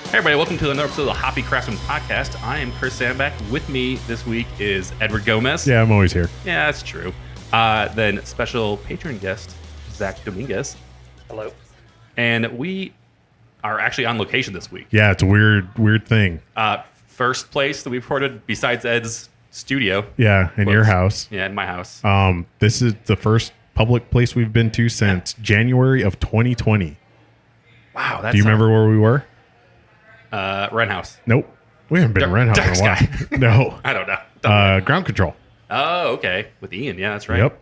Hey everybody, welcome to another episode of the Hoppy Craftsmen podcast. I am Chris Sandback. With me this week is Edward Gomez. Yeah, I'm always here. Yeah, that's true. Then special patron guest, Zach Dominguez. Hello. And we are actually on location this week. Yeah, it's a weird thing. First place that we've recorded besides Ed's studio. Yeah, in your house. Yeah, in my house. This is the first public place we've been to since January of 2020. Wow. That's Do you remember where we were? Rent house. Nope. We haven't been in Rent House in a while. No. I don't know. Ground Control. Oh, okay. With Ian. Yeah, that's right. Yep.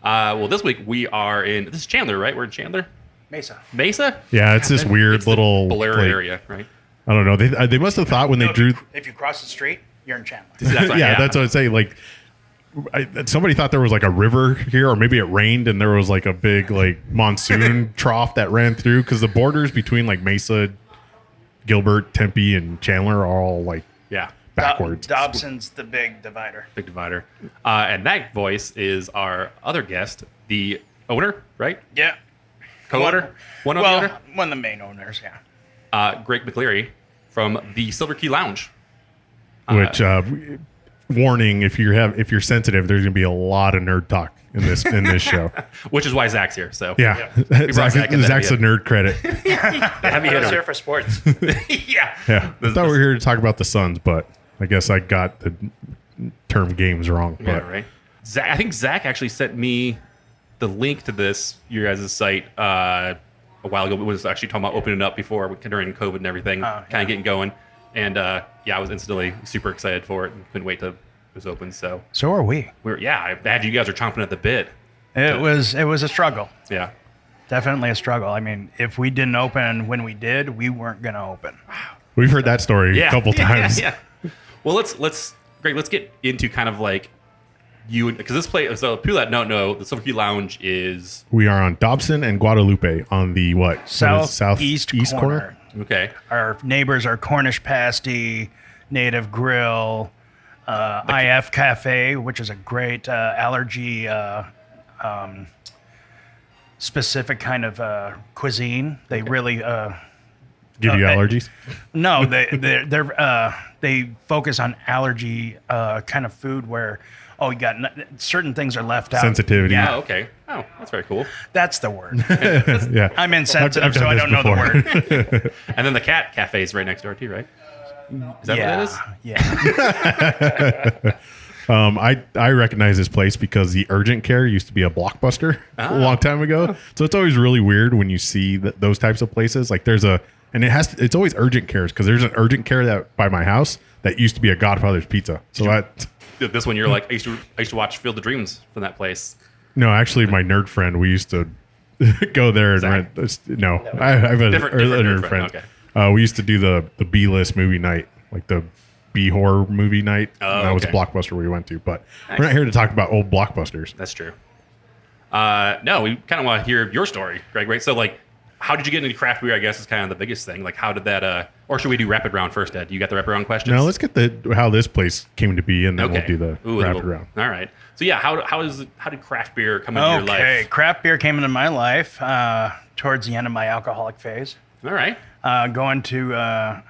Well, this week we are in, this is Chandler, right? We're in Chandler? Mesa. Mesa? Yeah, it's this weird It's the little Blair like, area, right? I don't know. They must have thought when they drew. If you cross the street, you're in Chandler. That's right, Yeah, that's what I'd say. Like, somebody thought there was like a river here, or maybe it rained and there was like a big like monsoon trough that ran through, because the borders between like Mesa, Gilbert, Tempe, and Chandler are all like backwards. Dobson's the big divider. Big divider. And that voice is our other guest, the owner, right? Yeah. Co-owner? One of the owner? One of the main owners, yeah. Greg McCleary from the Silver Key Lounge. Which warning, if you're sensitive, there's gonna be a lot of nerd talk in this show. Which is why Zach's here. So Yeah, We brought Zach in Zach's a that nerd credit. heavy I was hitter. here for sports. Yeah. Yeah, I thought we were here to talk about the Suns, but I guess I got the term games wrong. But Yeah, right. I think Zach actually sent me the link to this, your guys' site, a while ago. It was actually talking about opening it up before, during COVID and everything, kind of getting going. And I was instantly super excited for it and couldn't wait till it was open. So So are we. I had you guys are chomping at the bit. It was a struggle. Yeah. Definitely a struggle. I mean, if we didn't open when we did, we weren't going to open. we've heard that story a couple times. Yeah. Well, Greg, let's get into kind of like you, because this place, so people that don't know, the Silver Key Lounge is, We are on Dobson and Guadalupe on the Southeast corner. okay. Our neighbors are Cornish Pasty, Native Grill, IF Cafe, which is a great allergy specific kind of cuisine. They really Give you allergies? no, they focus on allergy kind of food where you got certain things are left out. Sensitivity. Yeah, Oh, okay. Oh, that's very cool. that's the word. Yeah. I'm insensitive, I've done so I this don't know the before. word. And then the cat cafe is right next door too, right? Is that what that is? Yeah. I recognize this place because the urgent care used to be a Blockbuster a long time ago. So it's always really weird when you see those types of places. Like it's always urgent cares, because there's an urgent care that by my house that used to be a Godfather's Pizza. So This one, you're like, I used to watch Field of Dreams from that place. no, actually my nerd friend, we used to go there and Zach? rent. No, I have a Different nerd nerd friend. friend, okay. We used to do the B-list movie night, like the B horror movie night. Oh, that was a okay. Blockbuster we went to, but we're not here to talk about old Blockbusters. That's true. No, we kind of want to hear your story, Greg, right? So, like, how did you get into craft beer, I guess, is kind of the biggest thing. Like, how did that, or should we do rapid round first, Ed? You got the rapid round questions? Now let's get how this place came to be, and then Okay. we'll do the rapid round. All right. So, yeah, how did craft beer come into your life? Okay, craft beer came into my life towards the end of my alcoholic phase. All right. I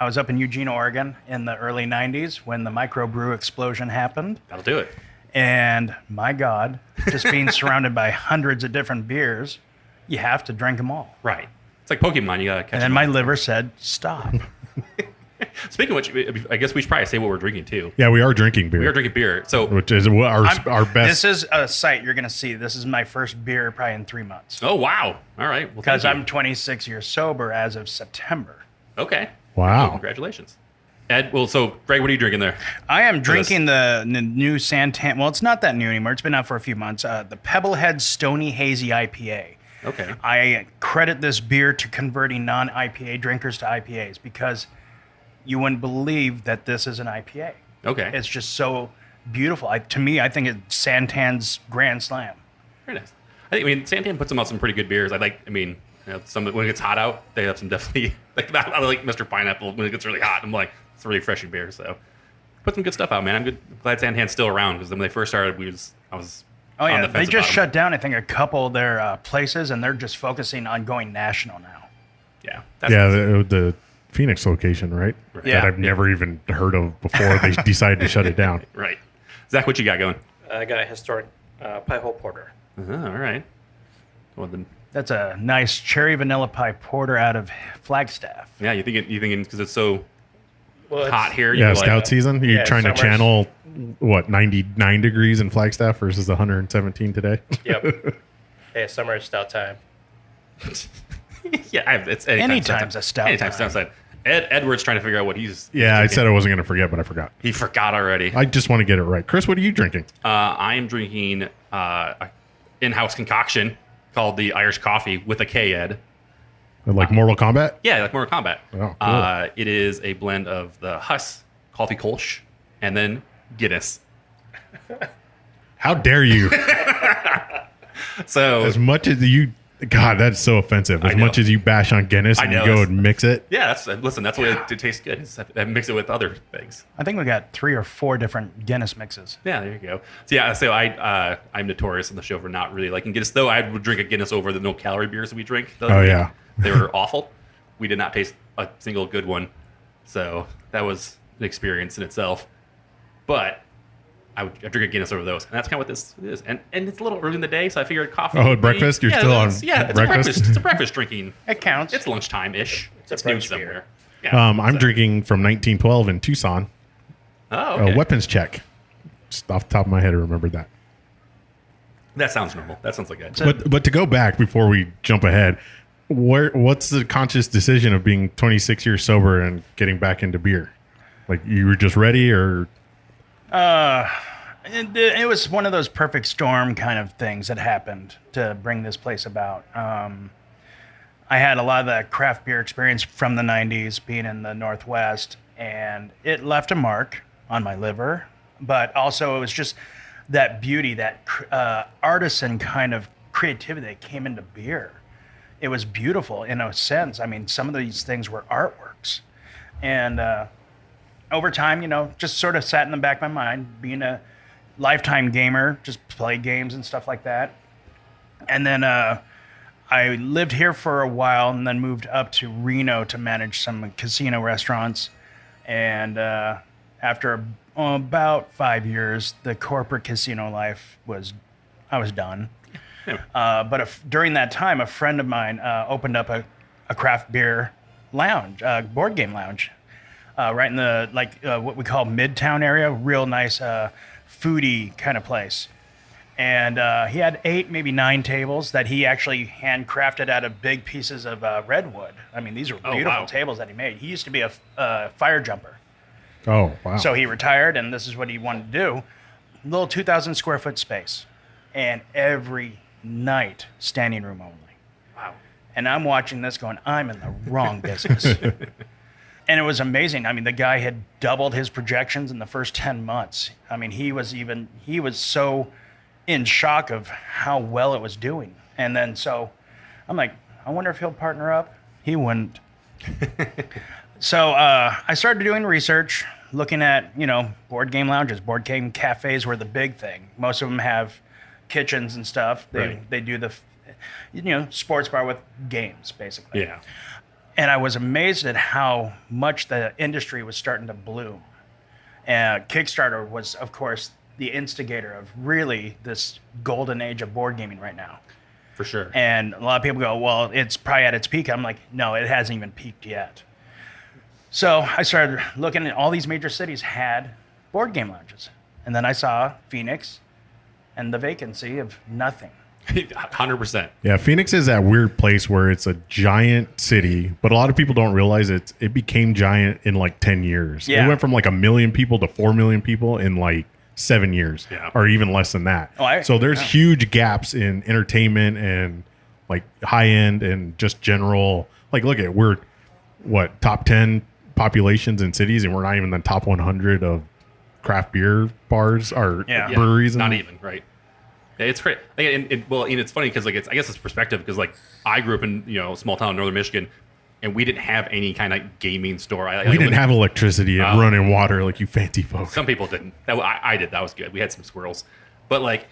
was up in Eugene, Oregon in the early 90s when the microbrew explosion happened. That'll do it. And my God, just being surrounded by hundreds of different beers, you have to drink them all. Right. It's like Pokemon. You got to catch And then them my all. liver said, stop. Speaking of which, I guess we should probably say what we're drinking, too. Yeah, we are drinking beer. We are drinking beer. So, which is our best. This is a sight you're going to see. This is my first beer probably in 3 months. oh, wow. All right. Well, Because thank I'm you. 26 years sober as of September. Okay. Wow. Oh, congratulations. Ed, well, so, Greg, what are you drinking there? I am drinking the new Santan. Well, it's not that new anymore. It's been out for a few months. The Pebblehead Stoney Hazy IPA. Okay. I credit this beer to converting non-IPA drinkers to IPAs because you wouldn't believe that this is an IPA. Okay. It's just so beautiful. To me, I think it's Santan's Grand Slam. Very nice. I mean, Santan puts them out some pretty good beers. You know, some when it gets hot out, they have some definitely I like Mr. Pineapple when it gets really hot. I'm like, it's a really refreshing beer. So put some good stuff out, man. I'm glad Santan's still around because when they first started, I was. Oh on yeah, the they fence just about shut down. I think a couple of their places, and they're just focusing on going national now. Yeah. The Phoenix location, right? Yeah. That I've never even heard of before they decided to shut it down. Right. Zach, what you got going? I got a historic pie hole porter. All right. Well, then, That's a nice cherry vanilla pie porter out of Flagstaff. yeah, you thinking because it's so Well, hot here. Yeah, you're scout like, season. You're yeah, trying to summer's- channel 99 degrees in Flagstaff versus 117 today. Yep. Hey, summer is stout time. yeah, it's Anytime's a stout Anytime's time. stout time. Edward's trying to figure out what he's. Yeah, I drinking. said I wasn't going to forget, but I forgot. He forgot already. I just want to get it right. Chris, what are you drinking? I am drinking a in-house concoction called the Irish Coffee with a K, Ed. Like Mortal Kombat? Yeah, like Mortal Kombat. Oh, cool. It is a blend of the Huss Coffee Kolsch and then Guinness. How dare you? So As much as you... God, that's so offensive. As I know. much as you bash on Guinness I and you know, go that's- and mix it. yeah, that's what it tastes good. I mix it with other things. I think we got 3 or 4 different Guinness mixes. Yeah, there you go. So I'm notorious on the show for not really liking Guinness. Though I would drink a Guinness over the no calorie beers that we drink. Oh, yeah. They were awful. We did not taste a single good one. So that was an experience in itself. But I drink a Guinness over those, and that's kind of what this is. And it's a little early in the day, so I figured coffee. Oh, would at be- breakfast? You're still on Yeah, it's breakfast? a breakfast. It's a breakfast drinking. It counts. It's lunchtime ish. It's a It's noon brunch beer. somewhere. Yeah. I'm so- drinking from 1912 in Tucson. Oh, okay. Weapons check. Just off the top of my head, I remembered that. That sounds normal. That sounds like that. But to go back before we jump ahead, what's the conscious decision of being 26 years sober and getting back into beer? Like you were just ready, or It was one of those perfect storm kind of things that happened to bring this place about. I had a lot of that craft beer experience from the 90s being in the Northwest, and it left a mark on my liver. But also, it was just that beauty, that artisan kind of creativity that came into beer. It was beautiful in a sense. I mean, some of these things were artworks. And over time, just sort of sat in the back of my mind, being a lifetime gamer, just play games and stuff like that. And then I lived here for a while and then moved up to Reno to manage some casino restaurants. And after about 5 years, the corporate casino life I was done. But during that time, a friend of mine opened up a craft beer lounge, board game lounge, right in the what we call Midtown area, real nice foodie kind of place. And he had 8, maybe 9 tables that he actually handcrafted out of big pieces of redwood. I mean, these were beautiful wow. tables that he made. He used to be a fire jumper. oh wow, So he retired, and this is what he wanted to do. Little 2,000 square foot space. And every night, standing room only. Wow. And I'm watching this going, I'm in the wrong business. And it was amazing. I mean, the guy had doubled his projections in the first 10 months. I mean, he was so in shock of how well it was doing. And then so I'm like, I wonder if he'll partner up. He wouldn't. So I started doing research, looking at, board game lounges. Board game cafes were the big thing. Most of them have kitchens and stuff. They do the, sports bar with games, basically. Yeah. And I was amazed at how much the industry was starting to bloom. And Kickstarter was, of course, the instigator of really this golden age of board gaming right now. For sure. And a lot of people go, well, it's probably at its peak. I'm like, no, it hasn't even peaked yet. So I started looking at all these major cities had board game lounges. And then I saw Phoenix and the vacancy of nothing. 100%. yeah. Phoenix is that weird place where it's a giant city, but a lot of people don't realize it became giant in like 10 years. Yeah. It went from like 1 million people to 4 million people in like 7 years, Yeah. or even less than that. So there's huge gaps in entertainment and like high end and just general. Like, look at we're top 10 populations in cities, and we're not even the top 100 of craft beer bars or Yeah. breweries. Not and, even, right? It's great. And it's funny because like I guess it's perspective because like I grew up in small town in northern Michigan, and we didn't have any kind of gaming store. We didn't have electricity and running water like you fancy folks. Some people didn't. I did. That was good. We had some squirrels, but like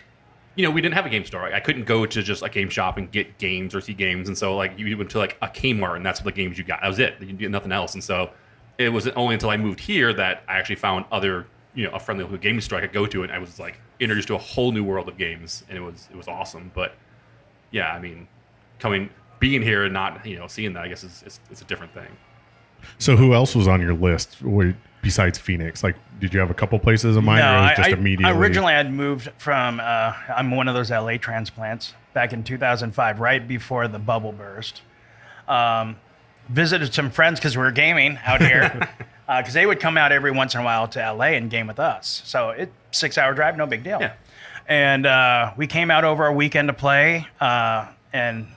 we didn't have a game store. I couldn't go to just a game shop and get games or see games, and so like you went to like a Kmart and that's what the games you got. That was it. You did nothing else, and so it was only until I moved here that I actually found other a friendly local game store I could go to, and I was like introduced to a whole new world of games, and it was awesome. But yeah, I mean, being here and not seeing that, I guess it's a different thing. So who else was on your list besides Phoenix? Like, did you have a couple places in mind, or was it just immediately? Originally, I'd moved from. I'm one of those LA transplants back in 2005, right before the bubble burst. Visited some friends because we were gaming out here, because they would come out every once in a while to LA and game with us. So 6-hour drive, no big deal. Yeah. And we came out over a weekend to play, and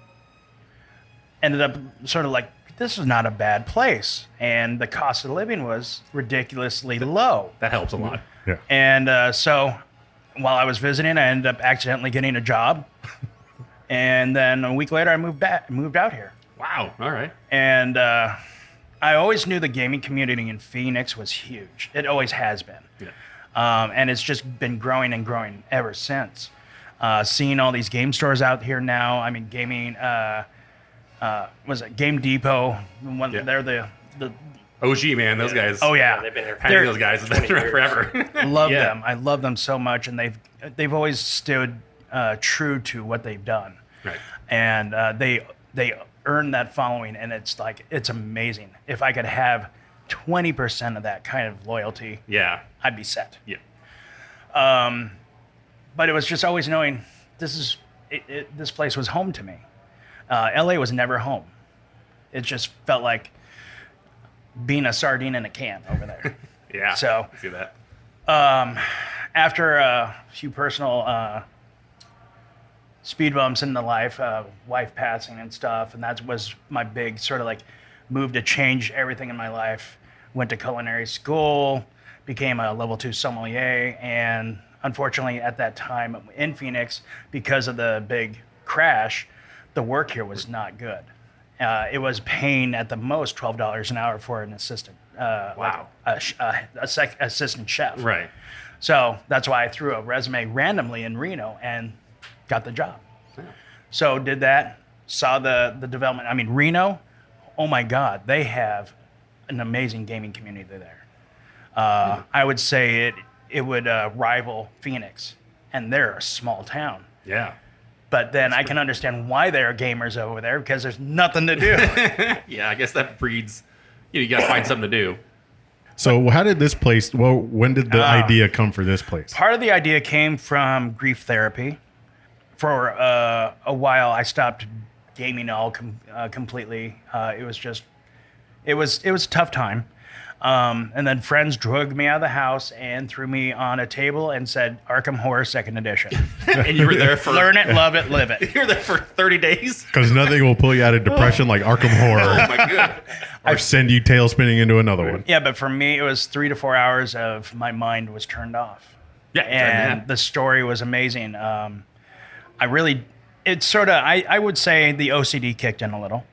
ended up sort of like, this is not a bad place. And the cost of living was ridiculously low. That helps a lot. Yeah. And so while I was visiting, I ended up accidentally getting a job. And then a week later, I moved out here. Wow. All right. And I always knew the gaming community in Phoenix was huge. It always has been. Yeah. And it's just been growing and growing ever since. Seeing all these game stores out here now. I mean, gaming... was it Game Depot? Yeah. They're the OG, man, those guys. Oh yeah, they've been here Having those guys has been forever. love Yeah. them. I love them so much, and they've always stood true to what they've done. Right. And they earn that following, and it's amazing. If I could have 20% of that kind of loyalty, Yeah. I'd be set. Yeah. But it was just always knowing this place was home to me. LA was never home. It just felt like being a sardine in a can over there. Yeah. So I see that. after a few personal speed bumps in the life, wife passing and stuff, and that was my big sort of like move to change everything in my life. Went to culinary school, became a level 2 sommelier, and unfortunately at that time in Phoenix, because of the big crash, the work here was not good. It was paying at the most $12 an hour for an assistant. Wow. Assistant chef. Right. So that's why I threw a resume randomly in Reno and got the job. Yeah. So did that, saw the development. I mean, Reno, oh my God, they have an amazing gaming community there. I would say it would rival Phoenix, and they're a small town. Yeah. But then I can understand why there are gamers over there, because there's nothing to do. Yeah, I guess that breeds, you got to find something to do. So how did this place, when did the idea come for this place? Part of the idea came from grief therapy. For a while, I stopped gaming completely. It was a tough time. And then friends dragged me out of the house and threw me on a table and said, Arkham Horror 2nd Edition. And you were there for... Learn it, love it, live it. You were there for 30 days? Because nothing will pull you out of depression like Arkham Horror. Oh, my God. Or send you tail spinning into another one. Yeah, but for me, it was 3 to 4 hours of my mind was turned off. Yeah. And the story was amazing. I would say the OCD kicked in a little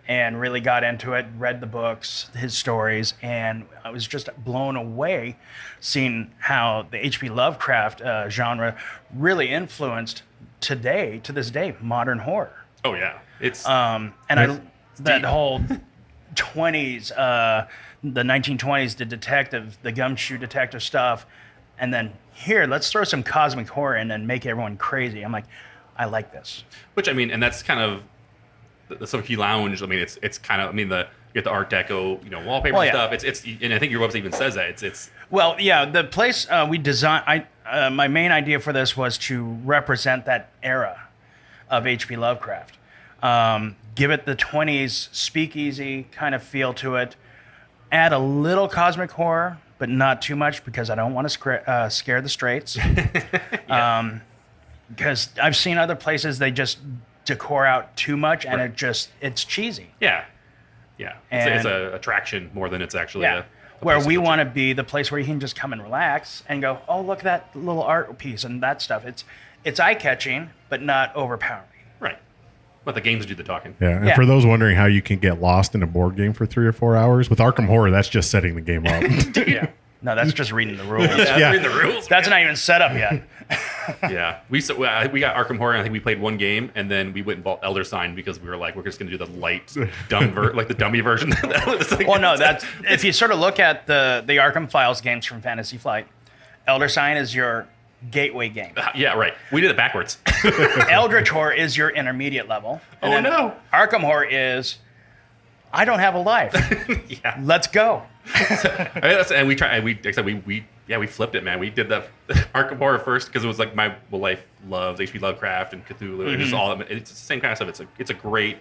and really got into it, read the books, his stories, and I was just blown away seeing how the H.P. Lovecraft genre really influenced to this day, modern horror. Oh, yeah. It's... that whole 20s, the 1920s, the gumshoe detective stuff, and then here, let's throw some cosmic horror in and make everyone crazy. I'm like, I like this. Which, I mean, and that's kind of the Soki Lounge. I mean, it's kind of, you get the Art Deco, wallpaper Well, yeah. stuff. It's, and I think your website even says that. It's. Well, yeah, the place we designed, my main idea for this was to represent that era of H.P. Lovecraft. Give it the 20s speakeasy kind of feel to it. Add a little cosmic horror, but not too much because I don't want to scare the straights. Yeah. Because I've seen other places, they just decor out too much and Right. it's cheesy. Yeah. Yeah. It's a attraction more than it's actually Yeah. a Where place we to go want to. to be the place where you can just come and relax and go, oh, look at that little art piece and that stuff. it's eye-catching, but not overpowering. Right. Let the games do the talking. Yeah, and Yeah. for those wondering how you can get lost in a board game for 3 or 4 hours, with Arkham Horror, that's just setting the game up. Yeah. No, that's just reading the rules. Yeah. Read the rules. That's not even set up yet. Yeah, we got Arkham Horror. And I think we played one game, and then we went and bought Elder Sign because we were like, we're just going to do the light, like the dummy version. Well, no, that's if you sort of look at the Arkham Files games from Fantasy Flight, Elder Sign is your gateway game. Yeah, right. We did it backwards. Eldritch Horror is your intermediate level. And Oh, then no. Arkham Horror is, I don't have a life. Yeah. Let's go. And we tried. We like I said we flipped it, man. We did the Arkham Horror first because it was like my wife loves H.P. Lovecraft and Cthulhu and just all. It's the same kind of stuff. It's a great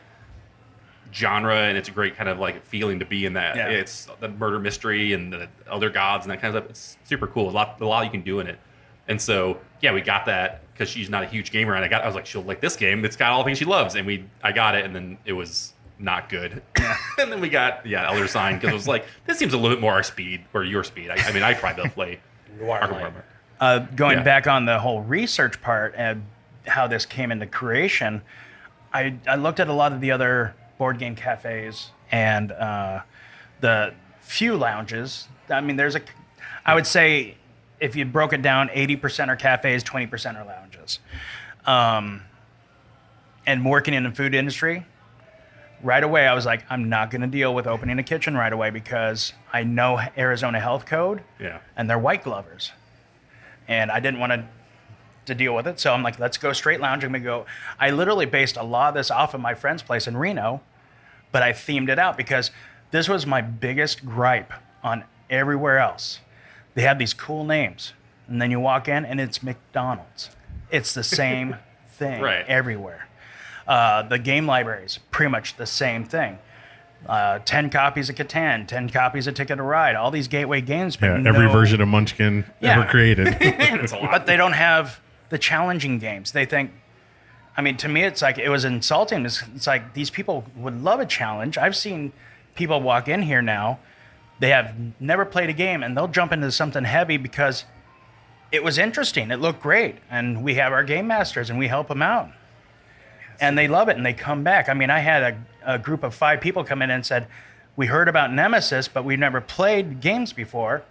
genre and it's a great kind of like feeling to be in that. Yeah. It's the murder mystery and the other gods and that kind of stuff. It's super cool. A lot you can do in it. And so yeah, we got that because she's not a huge gamer, and I was like, she'll like this game. It's got all the things she loves, and I got it, and then it was not good. And then we got Elder Sign because it was like this seems a little bit more our speed or your speed. I mean, I'd probably be able to play Noir Arkham Light. Horror. Going Yeah. back on the whole research part and how this came into creation, I looked at a lot of the other board game cafes and the few lounges. I mean, I would say if you broke it down, 80% are cafes, 20% are lounges. And working in the food industry, right away I was like, I'm not going to deal with opening a kitchen right away because I know Arizona Health Code Yeah. and they're white glovers. And I didn't want to deal with it. So I'm like, let's go straight lounging. I literally based a lot of this off of my friend's place in Reno, but I themed it out because this was my biggest gripe on everywhere else. They have these cool names. And then you walk in and it's McDonald's. It's the same thing Right. everywhere. The game libraries, pretty much the same thing. 10 copies of Catan, 10 copies of Ticket to Ride, all these gateway games. But Yeah, every no- version of Munchkin Yeah. ever created. It's a lot. But they don't have the challenging games. They think, I mean, to me, it's like, it was insulting. It's like these people would love a challenge. I've seen people walk in here now, they have never played a game, and they'll jump into something heavy because it was interesting. It looked great. And we have our game masters, and we help them out. And they love it, and they come back. I mean, I had a group of 5 people come in and said, we heard about Nemesis, but we've never played games before.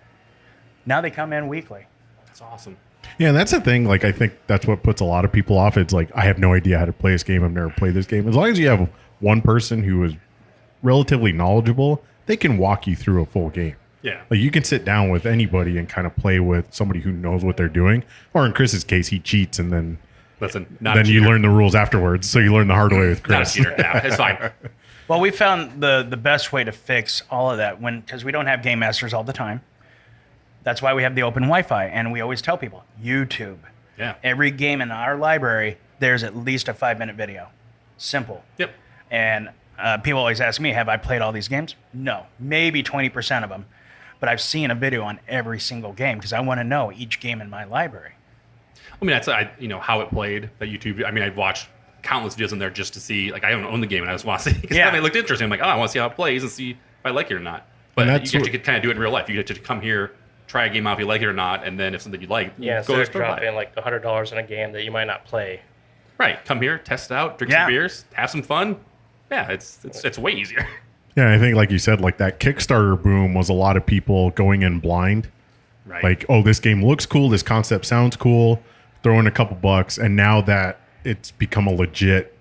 Now they come in weekly. That's awesome. Yeah, and that's the thing. Like, I think that's what puts a lot of people off. It's like, I have no idea how to play this game. I've never played this game. As long as you have one person who is relatively knowledgeable, they can walk you through a full game. Yeah. Like, you can sit down with anybody and kind of play with somebody who knows what they're doing. Or in Chris's case, he cheats, and then Listen, not then a you cheater. learn the rules afterwards. So you learn the hard way with Not a Chris. cheater. Yeah, it's fine. Well, we found the best way to fix all of that because we don't have game masters all the time. That's why we have the open Wi-Fi, and we always tell people, YouTube. Yeah. Every game in our library, there's at least a 5-minute video. Simple. Yep. And people always ask me, have I played all these games? No, maybe 20% of them. But I've seen a video on every single game because I want to know each game in my library. I mean, that's how it played. That YouTube. I mean, I'd watched countless videos in there just to see. Like, I don't own the game, and I just want to see because Yeah. it looked interesting. I'm like, oh, I want to see how it plays and see if I like it or not. But And you that's actually what- could kind of do it in real life. You get to come here, try a game out if you like it or not, and then if something you like, Yeah, go instead to the of store buy it. dropping like $100 in a game that you might not play. Right, come here, test it out, drink Yeah. some beers, have some fun. Yeah, it's way easier. Yeah, I think, like you said, like that Kickstarter boom was a lot of people going in blind. Right. Like, oh, this game looks cool. This concept sounds cool. Throw in a couple bucks. And now that it's become a legit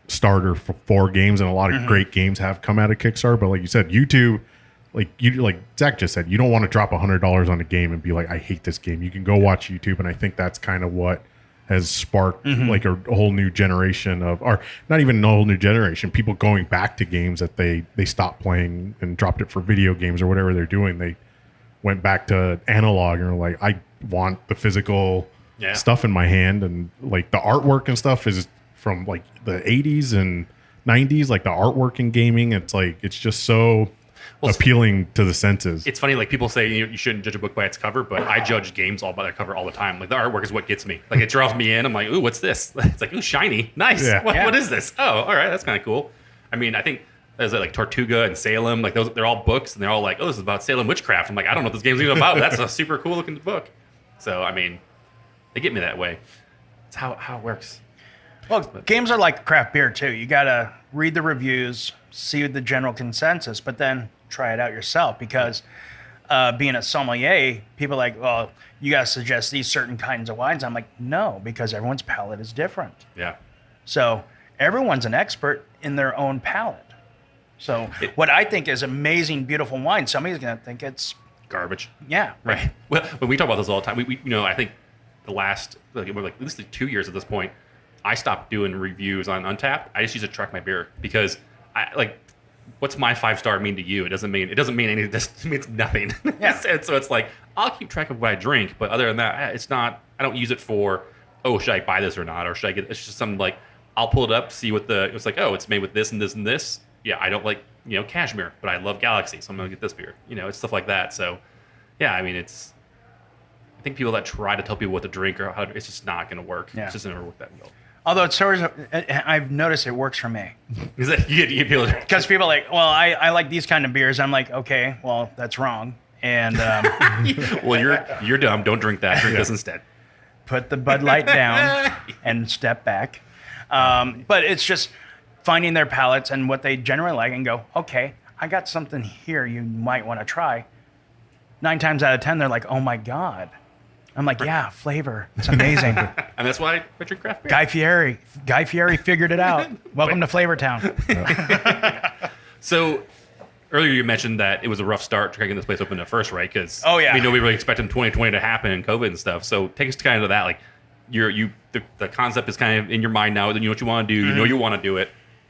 starter for 4 games, and a lot of great games have come out of Kickstarter. But like you said, YouTube, like Zach just said, you don't want to drop $100 on a game and be like, I hate this game. You can go watch YouTube. And I think that's kind of what has sparked like a whole new generation of, or not even a whole new generation, people going back to games that they stopped playing and dropped it for video games or whatever they're doing. They went back to analog and were like, I want the physical Yeah. stuff in my hand. And like the artwork and stuff is from like the 80s and 90s, like the artwork in gaming. It's like, it's just so appealing to the senses. It's funny, like people say you shouldn't judge a book by its cover, but I judge games all by their cover all the time. Like the artwork is what gets me. Like it draws me in. I'm like, ooh, what's this? It's like, ooh, shiny, nice. Yeah. What is this? Oh, all right, that's kind of cool. I mean, I think there's like Tortuga and Salem. Like they're all books, and they're all like, oh, this is about Salem witchcraft. I'm like, I don't know what this game's even about. But that's a super cool looking book. So I mean, they get me that way. It's how it works. Well, games are like craft beer too. You gotta read the reviews, see the general consensus, but then try it out yourself. Because being a sommelier, people are like, well, you gotta suggest these certain kinds of wines. I'm like, no, because everyone's palate is different. Yeah. So everyone's an expert in their own palate. So what I think is amazing, beautiful wine, somebody's gonna think it's Garbage. yeah. Right. Well, when we talk about this all the time, we I think the last at least 2 years at this point, I stopped doing reviews on Untappd. I just use it to track my beer because what's my 5-star mean to you? It doesn't mean anything. It just means nothing. Yeah. And so it's like I'll keep track of what I drink, but other than that, it's not. I don't use it for should I buy this or not, or should I get? It's just something like I'll pull it up, see what it's like. Oh, it's made with this and this and this. Yeah, I don't like cashmere, but I love Galaxy, so I'm gonna get this beer. It's stuff like that. So yeah, I mean I think people that try to tell people what to drink or how to, it's just not gonna work. Yeah. It's just never work that well. Although I've noticed it works for me. Is that you get people? Because people are like, well, I like these kind of beers. I'm like, okay, well, that's wrong. And well, you're dumb. Don't drink that. Drink this instead. put the Bud Light down and step back. But it's just finding their palates and what they generally like and go, okay, I got something here you might want to try. 9 times out of 10, they're like, oh my God. I'm like, yeah, flavor. It's amazing. And that's why I drink craft beer. Guy Fieri figured it out. Welcome to Flavortown. So earlier you mentioned that it was a rough start cracking this place open at first, right? Because nobody really expected 2020 to happen and COVID and stuff. So take us kind of to that. Like the concept is kind of in your mind now. You know what you want to do. You know you want to do it.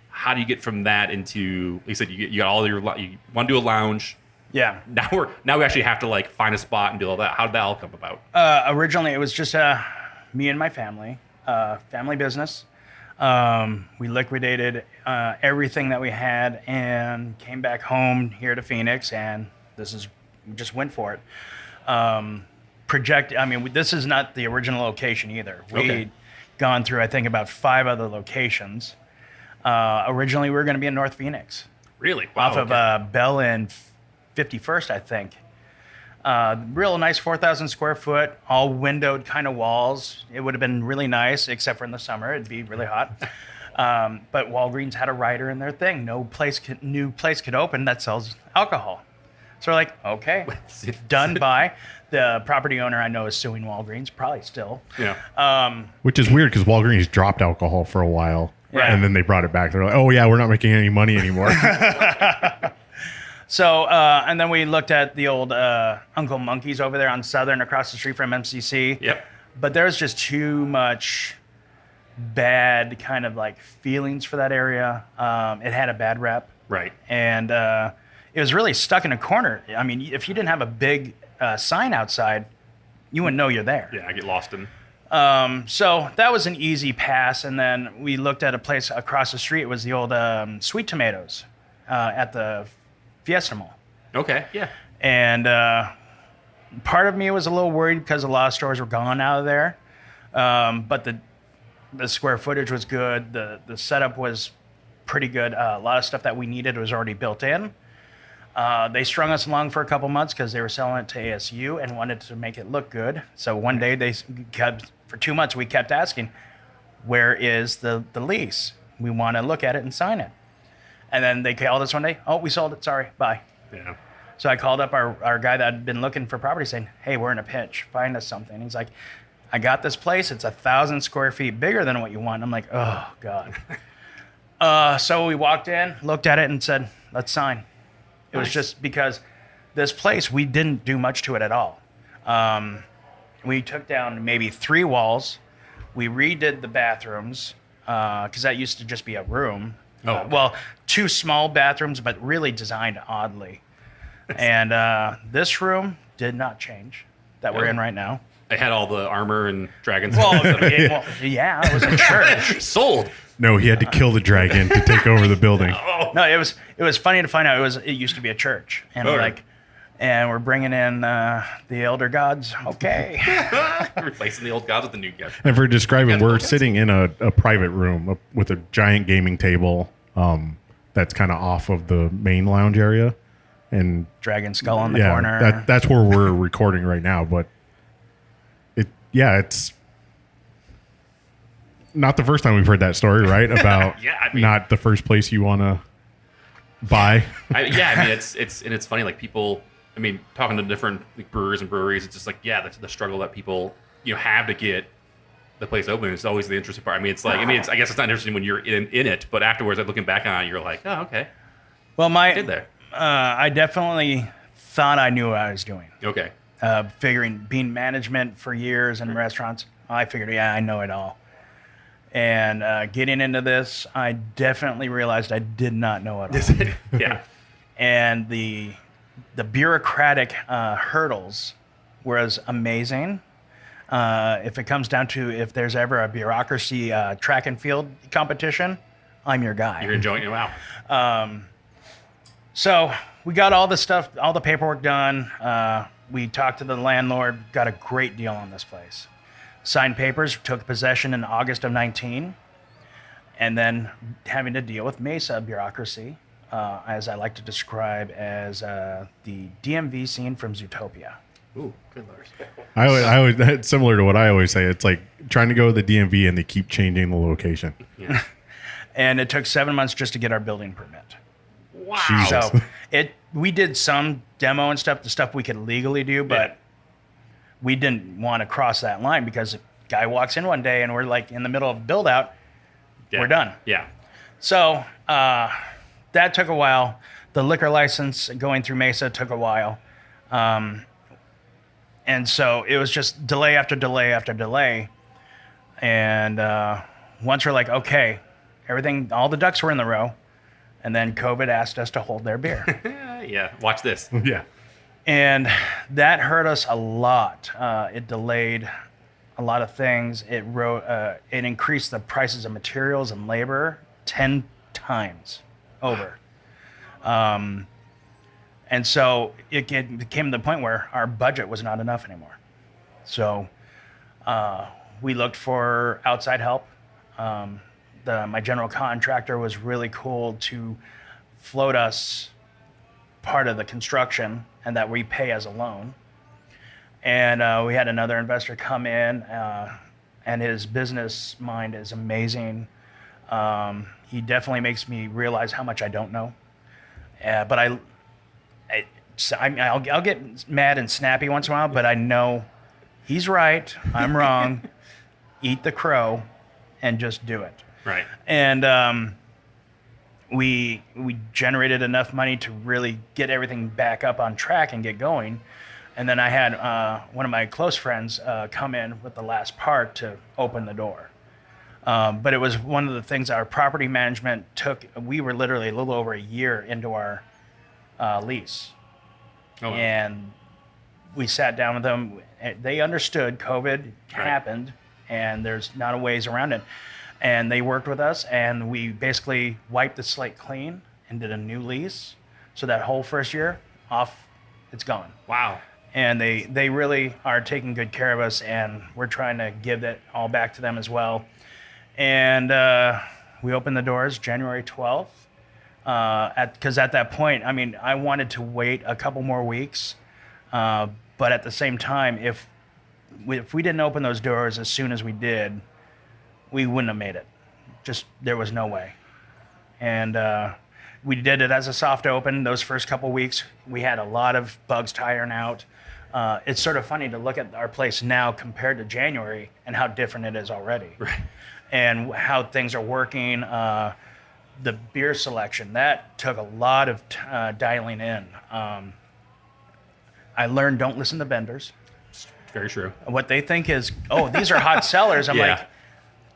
How do you get from that into? Like you said you got all you want to do a lounge. Yeah. Now we actually have to find a spot and do all that. How did that all come about? Originally, it was just me and my family, family business. We liquidated everything that we had and came back home here to Phoenix, and we just went for it. This is not the original location either. We'd gone through, I think, about 5 other locations. Originally, we were going to be in North Phoenix. Really? Wow, off of Bell and 51st, I think. Real nice 4,000 square foot, all windowed kind of walls. It would have been really nice, except for in the summer. It'd be really hot. But Walgreens had a rider in their thing. No new place could open that sells alcohol. So we're like, okay, done by. The property owner I know is suing Walgreens, probably still. Yeah. Which is weird because Walgreens dropped alcohol for a while. Right. And then they brought it back. They're like, oh, yeah, we're not making any money anymore. So, and then we looked at the old Uncle Monkey's over there on Southern across the street from MCC. Yep. But there's just too much bad kind of feelings for that area. It had a bad rep. Right. And it was really stuck in a corner. I mean, if you didn't have a big sign outside, you wouldn't know you're there. Yeah, I get lost in. So that was an easy pass. And then we looked at a place across the street. It was the old Sweet Tomatoes at the Fiesta Mall. Okay, yeah. And part of me was a little worried because a lot of stores were gone out of there. But the square footage was good. The setup was pretty good. A lot of stuff that we needed was already built in. They strung us along for a couple months because they were selling it to ASU and wanted to make it look good. So one day for 2 months, we kept asking, where is the lease? We want to look at it and sign it. And then they called us one day. Oh, we sold it. Sorry. Bye. Yeah. So I called up our guy that had been looking for property saying, hey, we're in a pinch. Find us something. He's like, I got this place. It's 1,000 square feet bigger than what you want. I'm like, oh, God. So we walked in, looked at it, and said, let's sign. It was just because this place, we didn't do much to it at all. We took down maybe 3 walls. We redid the bathrooms because that used to just be a room. Oh, okay. Well, 2 small bathrooms, but really designed oddly. And this room did not change that we're in right now. They had all the armor and dragons. Yeah, it was a church. Sold. No, he had to kill the dragon to take over the building. No, it was funny to find out it used to be a church, and and we're bringing in the elder gods. Okay, replacing the old gods with the new gods. And for describing, we're sitting in a private room with a giant gaming table that's kind of off of the main lounge area, and dragon skull in the corner. That's where we're recording right now. But it's not the first time we've heard that story, right? About Yeah, I mean- not the first place you want to buy. I mean, it's funny. Like people, I mean, talking to different like, brewers and breweries, it's just like, yeah, that's the struggle that people have to get the place open. It's always the interesting part. I mean, it's like, I guess it's not interesting when you're in it, but afterwards, like, looking back on it, you're like, oh, okay, Well, did there? I definitely thought I knew what I was doing. Okay, Figuring being management for years in restaurants, I figured, yeah, I know it all. And getting into this, I definitely realized I did not know it all. yeah, And the bureaucratic hurdles was amazing. If it comes down to if there's ever a bureaucracy track and field competition, I'm your guy. you're enjoying it. Wow. So we got all the stuff, all the paperwork done. We talked to the landlord, got a great deal on this place. Signed papers, took possession in August of 19, and then having to deal with Mesa bureaucracy, as I like to describe as the DMV scene from Zootopia. Ooh, good lord. I always that's similar to what I always say. It's like trying to go to the DMV and they keep changing the location. Yeah. And it took 7 months just to get our building permit. Wow. Jesus. So we did some demo and stuff, the stuff we could legally do, but we didn't want to cross that line because a guy walks in one day and we're like in the middle of build out, we're done. Yeah. So that took a while. The liquor license going through Mesa took a while. And so it was just delay after delay after delay. And once we're like, okay, everything, all the ducks were in the row. And then COVID asked us to hold their beer. Yeah. Watch this. Yeah. And that hurt us a lot. It delayed a lot of things. It increased the prices of materials and labor 10 times over. And so it became to the point where our budget was not enough anymore. So we looked for outside help. My general contractor was really cool to float us part of the construction and that we pay as a loan. And we had another investor come in, and his business mind is amazing. He definitely makes me realize how much I don't know. But I'll get mad and snappy once in a while, but I know he's right, I'm wrong. Eat the crow and just do it. Right. And we generated enough money to really get everything back up on track and get going. And then I had one of my close friends come in with the last part to open the door. But it was one of the things our property management took. We were literally a little over a year into our lease. Oh, wow. And we sat down with them. They understood COVID happened, and there's not a ways around it. And they worked with us, and we basically wiped the slate clean and did a new lease. So that whole first year, it's gone. Wow. And they really are taking good care of us, and we're trying to give that all back to them as well. And we opened the doors January 12th. Because at that point, I mean, I wanted to wait a couple more weeks. But at the same time, if we didn't open those doors as soon as we did, we wouldn't have made it. Just, there was no way. And we did it as a soft open. Those first couple weeks, we had a lot of bugs to iron out. It's sort of funny to look at our place now compared to January and how different it is already. Right. And how things are working. The beer selection, that took a lot of dialing in. I learned don't listen to vendors. Very true. What they think is, oh, these are hot sellers. I'm Yeah. like,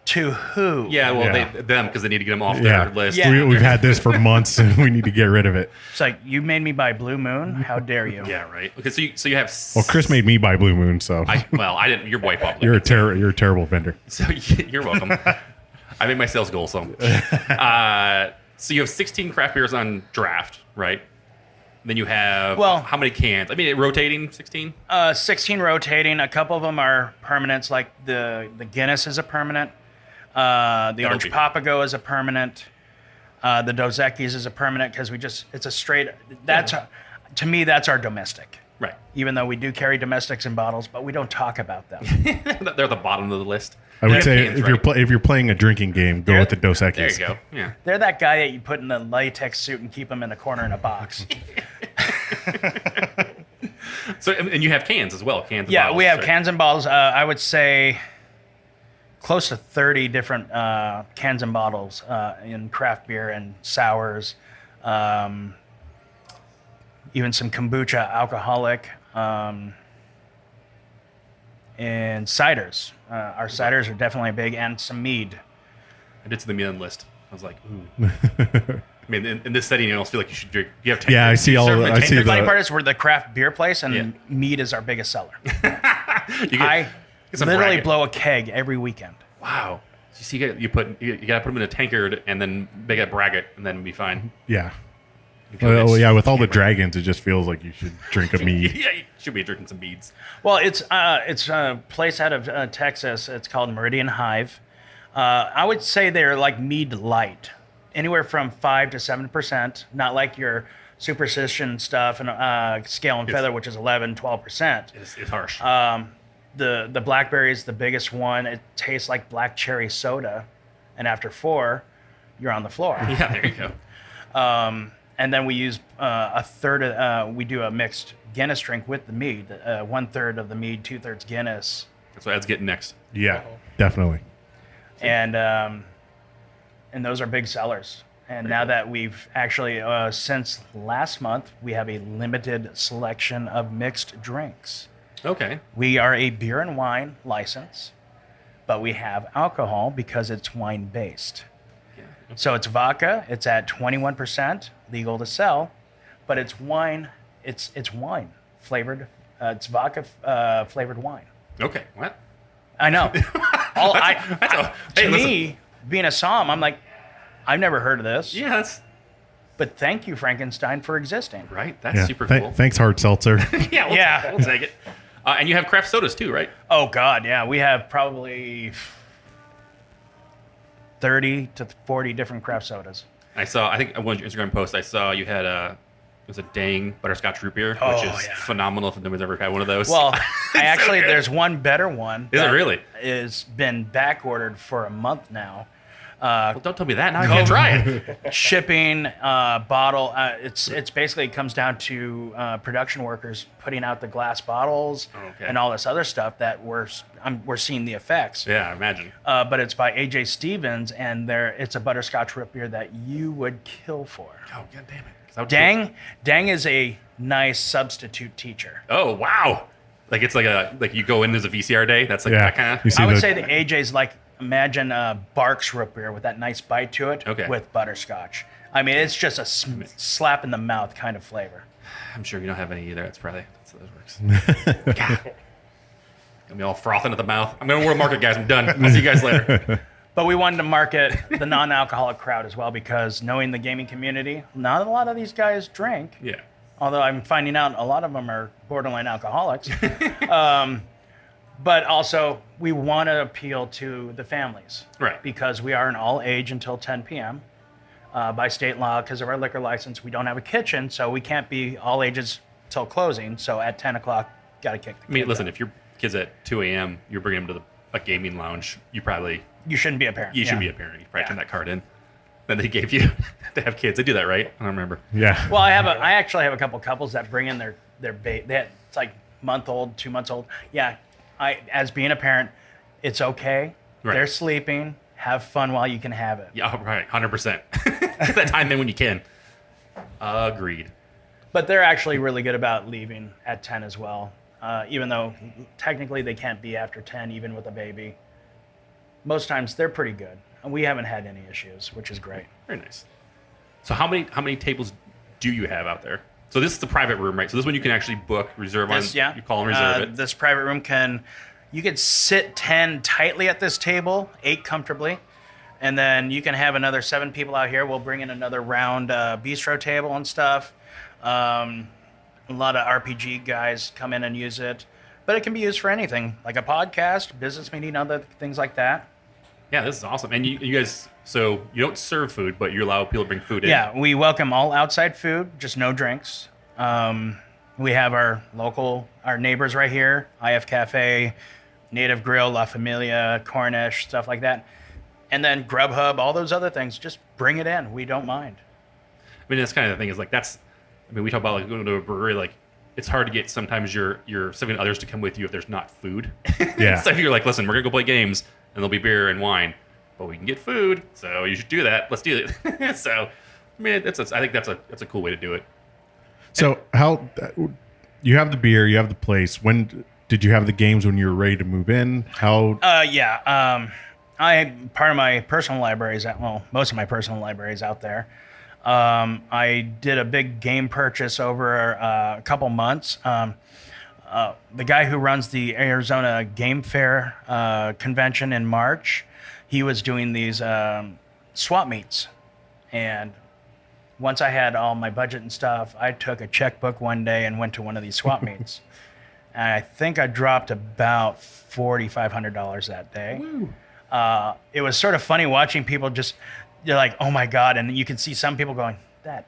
to who? Yeah, well, Yeah. them because they need to get them off Yeah. their list. Yeah. We've had this for months and we need to get rid of it. It's like, you made me buy Blue Moon. How dare you? Yeah, right. Okay, so you have. Well, Chris made me buy Blue Moon, so I didn't. Your wife bought. you're a terrible vendor. So you're welcome. I made my sales goal. So you have 16 craft beers on draft, right? Then you have how many cans? I mean, rotating 16. 16 rotating. A couple of them are permanents, like the Guinness is a permanent. The Orange Papago is a permanent. The Dos Equis is a permanent because it's a straight. To me, that's our domestic. Right. Even though we do carry domestics in bottles, but we don't talk about them. They're at the bottom of the list. I would They say have cans, if right? you're playing a drinking game, go with the Dos Equis. There you go. Yeah. They're that guy that you put in a latex suit and keep him in a corner in a box. So, and you have cans as well. Cans. And Yeah, bottles, we have right? cans and bottles. I would say close to 30 different cans and bottles in craft beer and sours. Even some kombucha, alcoholic, and ciders. Our ciders are definitely big, and some mead. I did see the meal list. I was like, ooh. I mean, in this setting, you almost feel like you should drink. You have Yeah, I see you all serve the- them in I tankers. see The the- funny part is we're the craft beer place, and Yeah. mead is our biggest seller. You get- I get some literally braggot. blow a keg every weekend. Wow. You see, you gotta put them in a tankard and then make a braggot, and then be fine. Yeah. You feel Well, it's- yeah, with all the dragons, it just feels like you should drink a mead. Yeah, you should be drinking some beads. Well, it's a place out of Texas. It's called Meridian Hive. I would say they're like mead light, anywhere from 5 to 7%. Not like your superstition stuff and scale and feather, which is 11, 12%. It's harsh. The blackberry is the biggest one. It tastes like black cherry soda, and after 4, you're on the floor. yeah, there you go. And then we use a third. We do a mixed Guinness drink with the mead. 1/3 of the mead, 2/3 Guinness, That's what Ed's getting next. Yeah, definitely. and those are big sellers. And now that we've actually, since last month, we have a limited selection of mixed drinks. Okay. We are a beer and wine license, but we have alcohol because it's wine based. So it's vodka. It's at 21%, legal to sell, but it's wine. It's wine flavored. It's vodka flavored wine. Okay. What? I know. Hey, To listen. me, being a somm, I'm like, I've never heard of this. Yeah, that's But thank you, Frankenstein, for existing. right. That's Yeah. super cool. Thanks, hard seltzer. Yeah, Yeah. we'll take it. And you have craft sodas too, right? Oh God, yeah. We have probably 30 to 40 different craft sodas. I think on one of your Instagram posts, I saw you had it was a Dang butterscotch root beer, Oh, which is yeah. phenomenal if nobody's ever had one of those. Well, So actually, good. there's one better one. Is it that really? Is been back ordered for a month now. Well, don't tell me that. Now I can't try it. Shipping, bottle. It's basically it comes down to production workers putting out the glass bottles Okay. and all this other stuff that we're seeing the effects. Yeah, I imagine. But it's by AJ Stevens, and it's a butterscotch root beer that you would kill for. Oh, god damn it. 'Cause I would Dang is a nice substitute teacher. Oh, wow. Like it's like you go in as a VCR day. That's like Yeah. that kind You of. see I would the- say the AJ's like imagine Barks root beer with that nice bite to it Okay. with butterscotch. I mean, it's just a slap in the mouth kind of flavor. I'm sure you don't have any either. That's how that works. God. Got me all frothing at the mouth. I'm going to World Market, guys. I'm done. I'll see you guys later. But we wanted to market the non-alcoholic crowd as well because knowing the gaming community, not a lot of these guys drink. Yeah. Although I'm finding out a lot of them are borderline alcoholics. But also, we want to appeal to the families. Right. Because we are an all age until 10 p.m. By state law, because of our liquor license, we don't have a kitchen, so we can't be all ages till closing. So at 10 o'clock, got to kick the I mean, kids listen, out. if your kid's at 2 a.m., you're bringing them to a gaming lounge, you You shouldn't be a parent. shouldn't be yeah. a parent. You probably Yeah. turn that card in. Then they gave you to have kids. They do that, right? I don't remember. Yeah. Well, I actually have a couple couples that bring in their baby. It's like month old, 2 months old. Yeah, as being a parent, it's okay. Right. They're sleeping. Have fun while you can have it. Yeah, right. 100%. Get that time in when you can. Agreed. But they're actually really good about leaving at 10 as well. Even though technically they can't be after 10, even with a baby. Most times they're pretty good. And we haven't had any issues, which is great. Very nice. So how many tables do you have out there? So this is the private room, right? So this one you can actually book, reserve on. You call and reserve it. This private room you could sit 10 tightly at this table, 8 comfortably. And then you can have another 7 people out here. We'll bring in another round bistro table and stuff. A lot of RPG guys come in and use it. But it can be used for anything, like a podcast, business meeting, other things like that. Yeah, this is awesome. And you guys, so you don't serve food, but you allow people to bring food in. Yeah, we welcome all outside food, just no drinks. We have our neighbors right here, IF Cafe, Native Grill, La Familia, Cornish, stuff like that. And then Grubhub, all those other things, just bring it in. We don't mind. I mean, that's kind of the thing is like we talk about like going to a brewery, like it's hard to get sometimes your significant others to come with you if there's not food. Yeah. So if you're like, listen, we're gonna go play games and there'll be beer and wine, but we can get food, so you should do that. Let's do it. So, I mean, I think that's a cool way to do it. So how you have the beer, you have the place. When did you have the games when you were ready to move in? How? Part of my personal library is most of my personal library is out there. I did a big game purchase over a couple months. The guy who runs the Arizona Game Fair convention in March, he was doing these swap meets. And once I had all my budget and stuff, I took a checkbook one day and went to one of these swap meets. And I think I dropped about $4,500 that day. It was sort of funny watching people they're like, oh my God. And you can see some people going, that.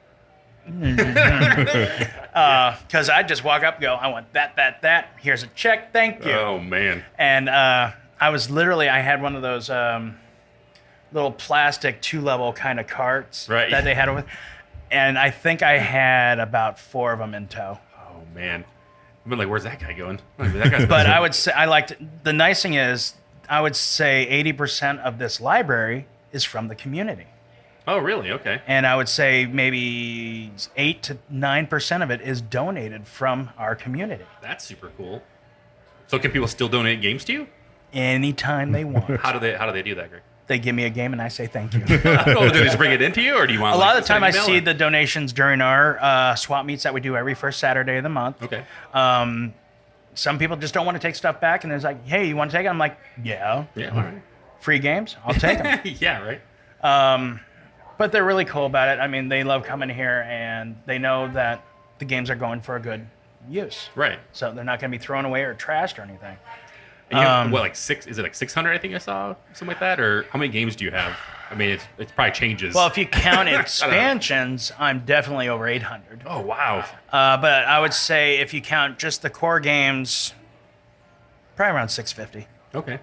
Because I'd just walk up and go, I want that. Here's a check. Thank you. Oh, man. And I had one of those little plastic 2-level kind of carts that they had over. And I think I had about 4 of them in tow. Oh, man. I've been like, where's that guy going? That guy's But I would say, the nice thing is, I would say 80% of this library is from the community. Oh, really? Okay. And I would say maybe 8 to 9% of it is donated from our community. That's super cool. So can people still donate games to you? Anytime they want. How do they do that, Greg? They give me a game and I say thank you. Do they just bring it into you, or do you want? A lot of the time, I see the donations during our swap meets that we do every first Saturday of the month. Okay. Some people just don't want to take stuff back, and they're like, "Hey, you want to take it?" I'm like, "Yeah." Yeah. All right. Free games, I'll take them. Yeah. Right. But they're really cool about it. I mean, they love coming here, and they know that the games are going for a good use. Right. So they're not going to be thrown away or trashed or anything. And you have, what, like 6? Is it like 600? I think I saw something like that. Or how many games do you have? I mean, it's probably changes. Well, if you count expansions, I'm definitely over 800. Oh, wow. But I would say if you count just the core games, probably around 650. Okay.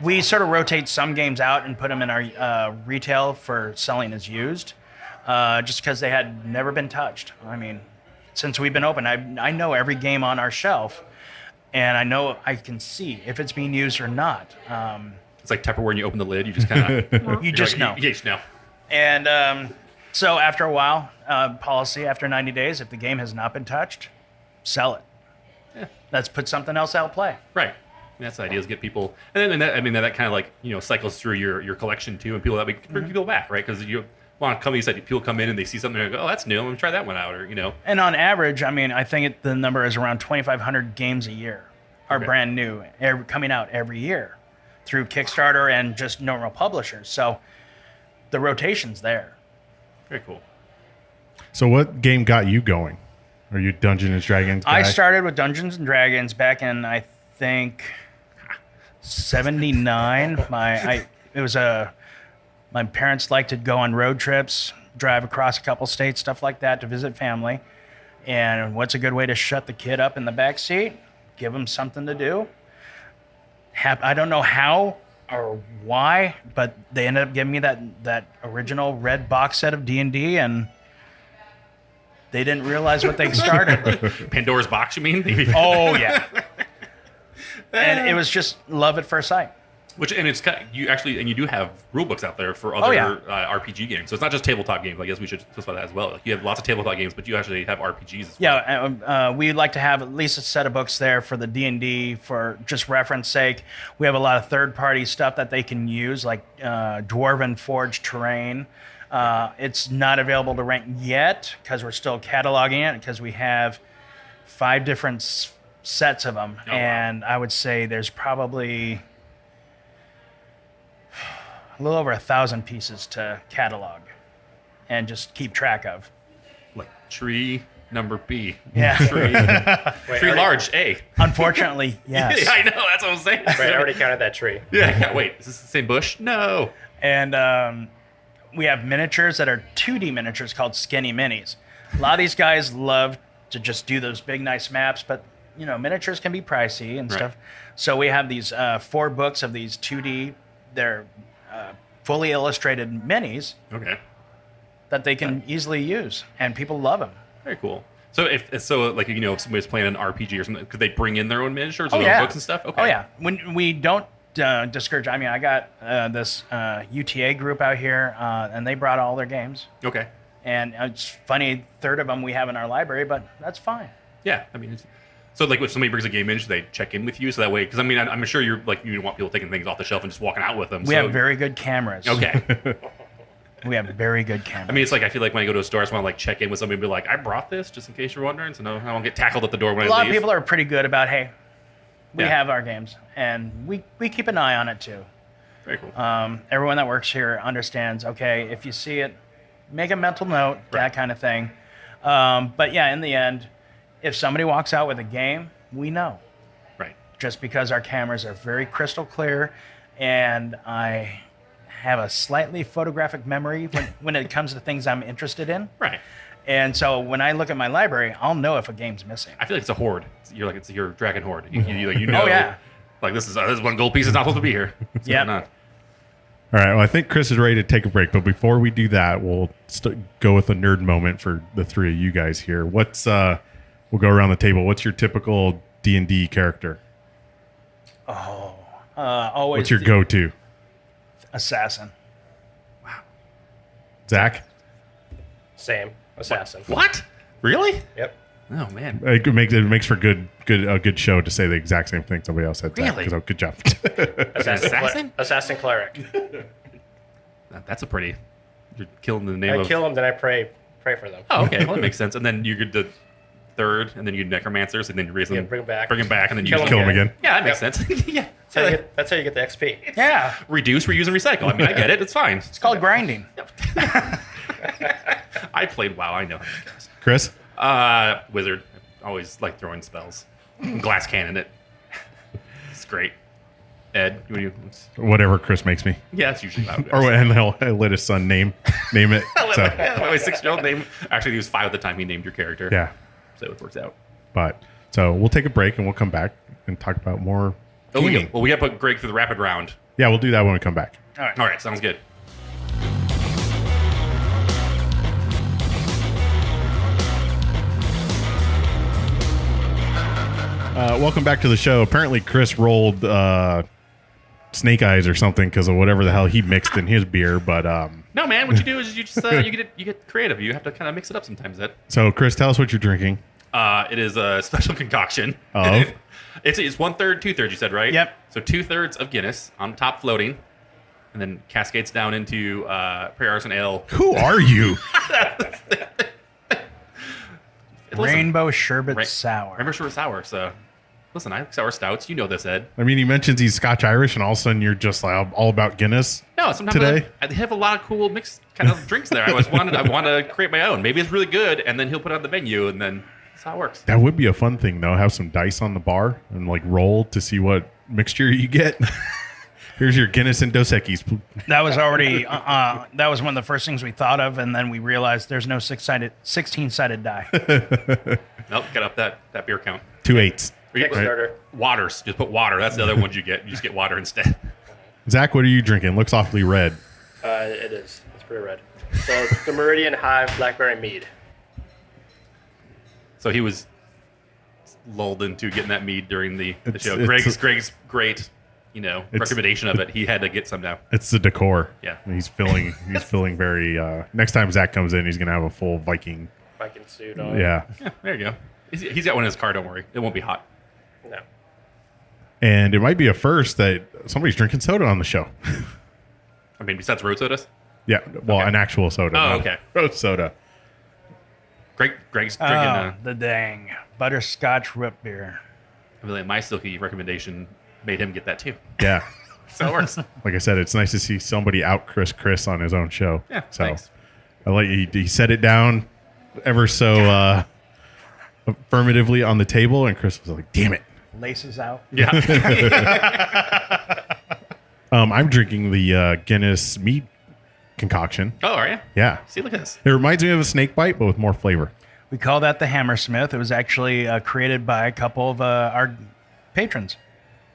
We sort of rotate some games out and put them in our retail for selling as used, just because they had never been touched. I mean, since we've been open, I know every game on our shelf, and I can see if it's being used or not. It's like Tupperware when you open the lid, you just kind of... You just know. You just know. And so after a while, policy after 90 days, if the game has not been touched, sell it. Yeah. Let's put something else out play. Right. That's the idea, is get people... And then that kind of like, cycles through your collection too, and people that bring people back, right? Because you want to come, you said people come in and they see something and go, oh, that's new, I'm going to try that one out, or, And on average, I mean, I think the number is around 2,500 games a year are brand new, coming out every year through Kickstarter and just normal publishers. So the rotation's there. Very cool. So what game got you going? Are you Dungeons and Dragons guy? I started with Dungeons and Dragons back in, I think, 79. My parents liked to go on road trips, drive across a couple states, stuff like that, to visit family. And what's a good way to shut the kid up in the back seat? Give him something to do. I don't know how or why, but they ended up giving me that original red box set of D&D, and they didn't realize what they started. Pandora's box, you mean? Oh, yeah. And it was just love at first sight. You do have rule books out there for other RPG games. So it's not just tabletop games. I guess we should specify that as well. Like, you have lots of tabletop games, but you actually have RPGs as well. Yeah, we'd like to have at least a set of books there for the D&D for just reference sake. We have a lot of third-party stuff that they can use, like Dwarven Forged Terrain. It's not available to rent yet because we're still cataloging it, because we have 5 different sets of them. And I would say there's probably a little over 1,000 pieces to catalog and just keep track of. Like tree number B. Yeah. Tree large A. Unfortunately, yes. Yeah, I know. That's what I'm saying. Right, I already counted that tree. Yeah. Wait, is this the same bush? No. And we have miniatures that are 2D miniatures called Skinny Minis. A lot of these guys love to just do those big, nice maps. But, miniatures can be pricey and stuff. So we have these 4 books of these 2D, they're fully illustrated minis that they can easily use, and people love them. Very cool. So if somebody's playing an RPG or something, could they bring in their own miniatures or their own books and stuff? Okay. Oh yeah. When we don't discourage. I mean, I got this UTA group out here, and they brought all their games. Okay. And it's funny, 1/3 of them we have in our library, but that's fine. Yeah, I mean, so like if somebody brings a game in, should they check in with you so that way? Because I mean, I'm sure you don't want people taking things off the shelf and just walking out with them. We have very good cameras. Okay. We have very good cameras. I mean, it's like I feel like when I go to a store, I just want to like check in with somebody and be like, I brought this just in case you're wondering, so no, I won't get tackled at the door when I leave. A lot of people are pretty good about, hey, we Yeah. have our games, and we keep an eye on it too. Very cool. Everyone that works here understands, okay, if you see it, make a mental note, that kind of thing. But yeah, in the end, if somebody walks out with a game, we know. Right. Just because our cameras are very crystal clear, and I have a slightly photographic memory when it comes to things I'm interested in. Right. And so when I look at my library, I'll know if a game's missing. I feel like it's a horde. It's your dragon horde. You know. Oh, yeah. Like this is one gold piece is not supposed to be here. It's Yep. not. All right. Well, I think Chris is ready to take a break, but before we do that, we'll go with a nerd moment for the 3 of you guys here. We'll go around the table. What's your typical D&D character? Always. What's your go-to? Assassin. Zach? Same. Assassin. What? Really? Yep. Oh man. It makes for a good show to say the exact same thing somebody else said. Zach, Really? good job. Assassin? Assassin cleric. That's a pretty. You're killing the name I of. kill them, then I pray for them. Oh, okay. Well, that makes sense. And then you get the 3rd, and then you get necromancers, and then you raise them. Yeah, bring 'em back. Bring them back, and then you Kill 'em Kill him again. Yeah, that makes sense. Yeah. That's how you get the XP. Yeah. Reduce, reuse, and recycle. I mean, I get it. It's fine. It's called grinding. I played WoW. I know. Chris? Wizard. I always like throwing spells. Glass cannon it. It's great. Ed, what do you? Whatever Chris makes me. Yeah, that's usually about it. And he'll let his son name it. So, Yeah, my 6-year-old name. Actually, he was 5 at the time he named your character. yeah. So it works out. So we'll take a break and we'll come back and talk about more gaming. We got to put Greg through the rapid round. Yeah, we'll do that when we come back. All right. All right, sounds good. Welcome back to the show. Apparently, Chris rolled snake eyes or something because of whatever the hell he mixed in his beer. But No, man. What you do is you just you get creative. You have to kind of mix it up sometimes. so, Chris, tell us what you're drinking. It is a special concoction. Of? It's 1/3, 2/3. You said right? Yep. So 2/3 of Guinness on top floating, and then cascades down into Prairie Arson Ale. Who are you? Listen, Rainbow sherbet Right. sour. Remember Short Sour. So listen, I like sour stouts. You know this, Ed. I mean, he mentions he's Scotch Irish, and all of a sudden you're just like all about Guinness. No, sometimes Today? I have a lot of cool mixed kind of drinks there. I want to create my own. Maybe it's really good, and then he'll put it on the menu, and then that's how it works. That would be a fun thing, though. Have some dice on the bar and like roll to see what mixture you get. Here's your Guinness and Dos Equis. That was already that was one of the first things we thought of, and then we realized there's no 16-sided die. Nope, get up that beer count. 2 8s. Kickstarter. Waters. Just put water. That's the other ones you get. You just get water instead. Zach, what are you drinking? Looks awfully red. It is. It's pretty red. So the Meridian Hive Blackberry Mead. So he was lulled into getting that mead during the show. It's- Greg's great, recommendation of it. He had to get some now. It's the decor. Yeah. He's feeling very next time Zach comes in, he's gonna have a full Viking. Viking suit on. Yeah. Yeah, there you go. He's got one in his car. Don't worry, it won't be hot. No. And it might be a first that somebody's drinking soda on the show. I mean, besides road sodas. Yeah. Well, Okay. an actual soda. Oh, not okay. Road soda. Greg's drinking. The dang butterscotch root beer. I mean, my silky recommendation made him get that too. Yeah. So it works. Like I said, it's nice to see somebody out Chris on his own show. Yeah, So thanks. I like he set it down ever so affirmatively on the table, and Chris was like, "Damn it." Laces out. Yeah. I'm drinking the Guinness mead concoction. Oh, are you? Yeah. See, look at this. It reminds me of a snake bite, but with more flavor. We call that the Hammersmith. It was actually created by a couple of our patrons.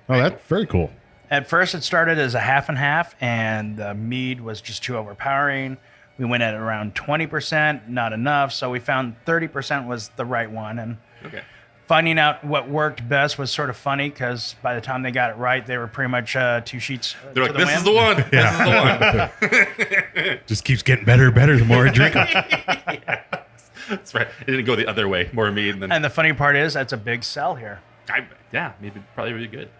Oh, that's very cool. At first, it started as a half and half, and the mead was just too overpowering. We went at around 20%, not enough, so we found 30% was the right one. And finding out what worked best was sort of funny because by the time they got it right, they were pretty much 2 sheets. They're like, this is the one. Yeah. This is the one. Just keeps getting better and better the more I drink them. That's right. It didn't go the other way. More mead than. And the funny part is, that's a big sell here. Yeah, maybe probably really good.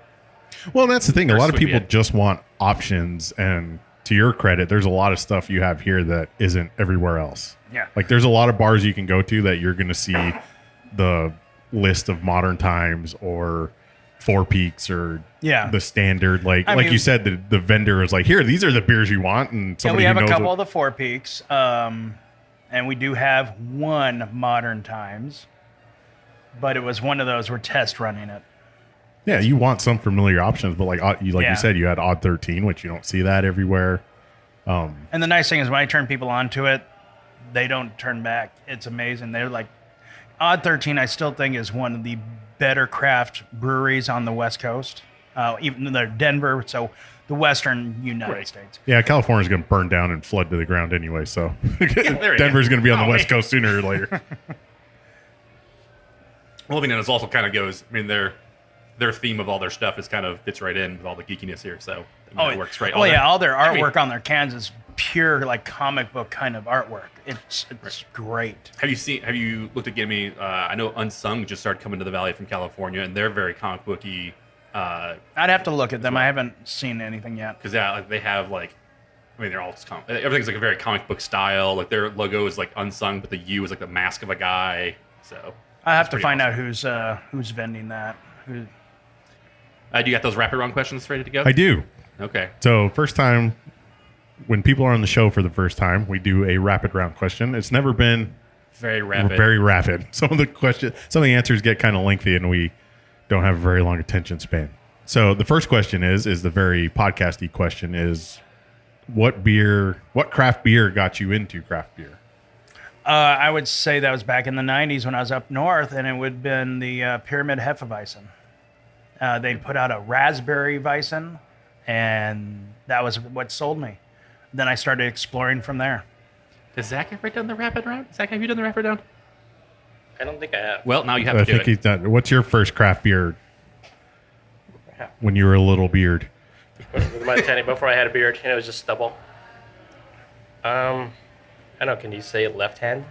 Well, that's the thing. A lot of Sweet people beer. just want options, and to your credit, there's a lot of stuff you have here that isn't everywhere else. Yeah. Like there's a lot of bars you can go to that you're going to see the list of Modern Times or Four Peaks or the standard. Like mean, you said, the vendor is like, here, these are the beers you want, and somebody we have who a knows couple what- of the Four Peaks, and we do have one Modern Times, but it was one of those we're test running it. Yeah, you want some familiar options, but you said, you had Odd 13, which you don't see that everywhere. And the nice thing is when I turn people onto it, they don't turn back. It's amazing. They're like, Odd 13, I still think is one of the better craft breweries on the West Coast. Even though they're Denver, so the Western United States. Yeah, California's going to burn down and flood to the ground anyway, so there it Denver's is. going to be on the West Coast sooner or later. Well, I mean, and it also kind of goes. I mean, their theme of all their stuff is kind of fits right in with all the geekiness here. So it works right. All their artwork on their cans is pure like comic book kind of artwork. It's great. Have you looked at Gimme? I know Unsung just started coming to the Valley from California, and they're very comic booky. I'd have to look at them. I haven't seen anything yet. Because they have they're all just everything's like a very comic book style. Like their logo is like Unsung, but the U is like the mask of a guy. So I have to find out who's vending that. do you got those rapid round questions ready to go? I do. Okay. So first time, when people are on the show for the first time, we do a rapid round question. It's never been very rapid. Very rapid. Some of the answers get kind of lengthy, and we don't have a very long attention span. So the first question is the very podcasty question is, what craft beer got you into craft beer? I would say that was back in the 90s when I was up north, and it would have been the Pyramid Hefeweizen. They put out a raspberry Weizen, and that was what sold me. Then I started exploring from there. Has Zach ever done the rapid round? Zach, have you done the rapid round? I don't think I have. Well, now you have I to do think it. he's done. What's your first craft beer when you were a little beard? With my tanning before I had a beard, and it was just stubble. I don't know. Can you say left hand?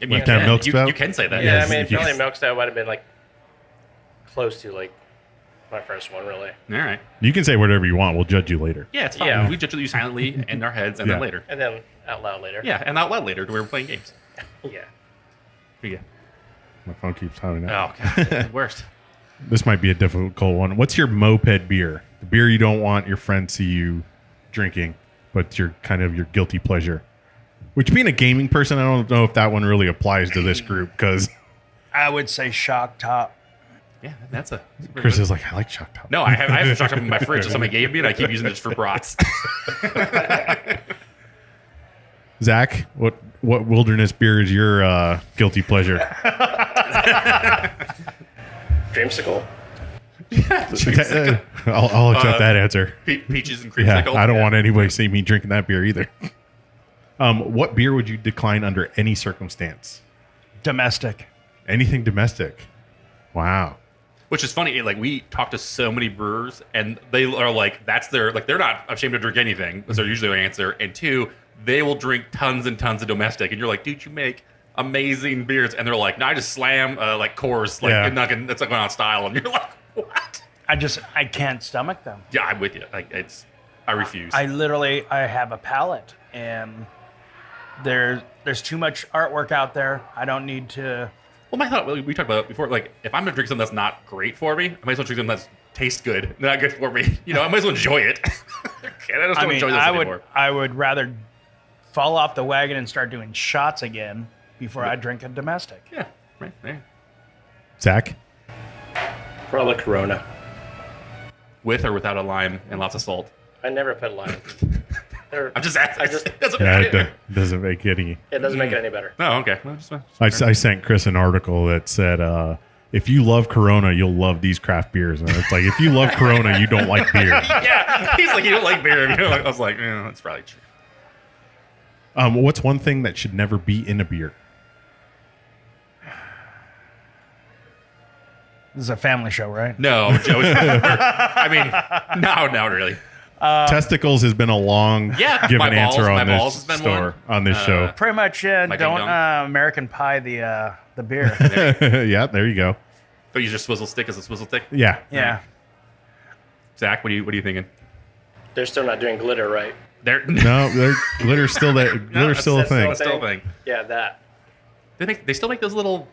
Left hand milk stout? You can say that. Yeah, Yes, I mean, yes. probably milk stout would have been like close to like my first one, really. All right. You can say whatever you want. We'll judge you later. Yeah, it's fine. Yeah. We judge you silently in our heads and then Yeah. later. And then out loud later. Yeah, and out loud later when we're playing games. Yeah. Yeah. My phone keeps sounding out. Oh, God. Worst. This might be a difficult one. What's your moped beer? The beer you don't want your friends see you drinking, but you're kind of your guilty pleasure. Which, being a gaming person, I don't know if that one really applies to this group, because I would say Shock Top. Yeah, that's a. Chris is like, I like Shock Top. No, I have some Shock Top in my fridge that somebody gave me, and I keep using it just for brats. Zach, what wilderness beer is your guilty pleasure? Dreamsicle. I'll accept that answer. Peaches and Yeah, creamsicle. I don't want anybody to see me drinking that beer either. What beer would you decline under any circumstance? Domestic. Anything domestic. Wow. Which is funny. Like, we talk to so many brewers, and they are like, that's their, like, they're not ashamed to drink anything. That's usually their answer. And two, they will drink tons and tons of domestic. And you're like, dude, you make amazing beers. And they're like, no, I just slam like Coors. Like, Yeah. that's like going on style. And you're like, what? I can't stomach them. Yeah, I'm with you. Like, I refuse. I have a palate, and there's too much artwork out there. I don't need to. Well, my thought, we talked about it before, like, if I'm going to drink something that's not great for me, I might as well drink something that tastes good, not good for me. You know, I might as well enjoy it. I just don't enjoy this anymore. I would rather fall off the wagon and start doing shots again before I drink a domestic. Yeah, right there. Zach? Probably Corona. With or without a lime and lots of salt. I never put lime. I'm just asking. It doesn't Yeah, matter. it doesn't make any. It doesn't make it any better. Oh, okay. Well, I sent Chris an article that said, if you love Corona, you'll love these craft beers. And it's like, if you love Corona, you don't like beer. yeah. He's like, you don't like beer. I was like, yeah, that's probably true. What's one thing that should never be in a beer? This is a family show, right? No, Joe. I mean, no, not really. Testicles has been a long given my balls- answer my on balls this has been one. on this show. Pretty much, My ding don't dong. American Pie the beer. Yeah, there you go. But use your swizzle stick as a swizzle stick. Yeah. Yeah. Zach, what are you thinking? They're still not doing glitter right. There. No, glitter's still that. Glitter's still a that's thing. Still a thing. Yeah, that. They still make those little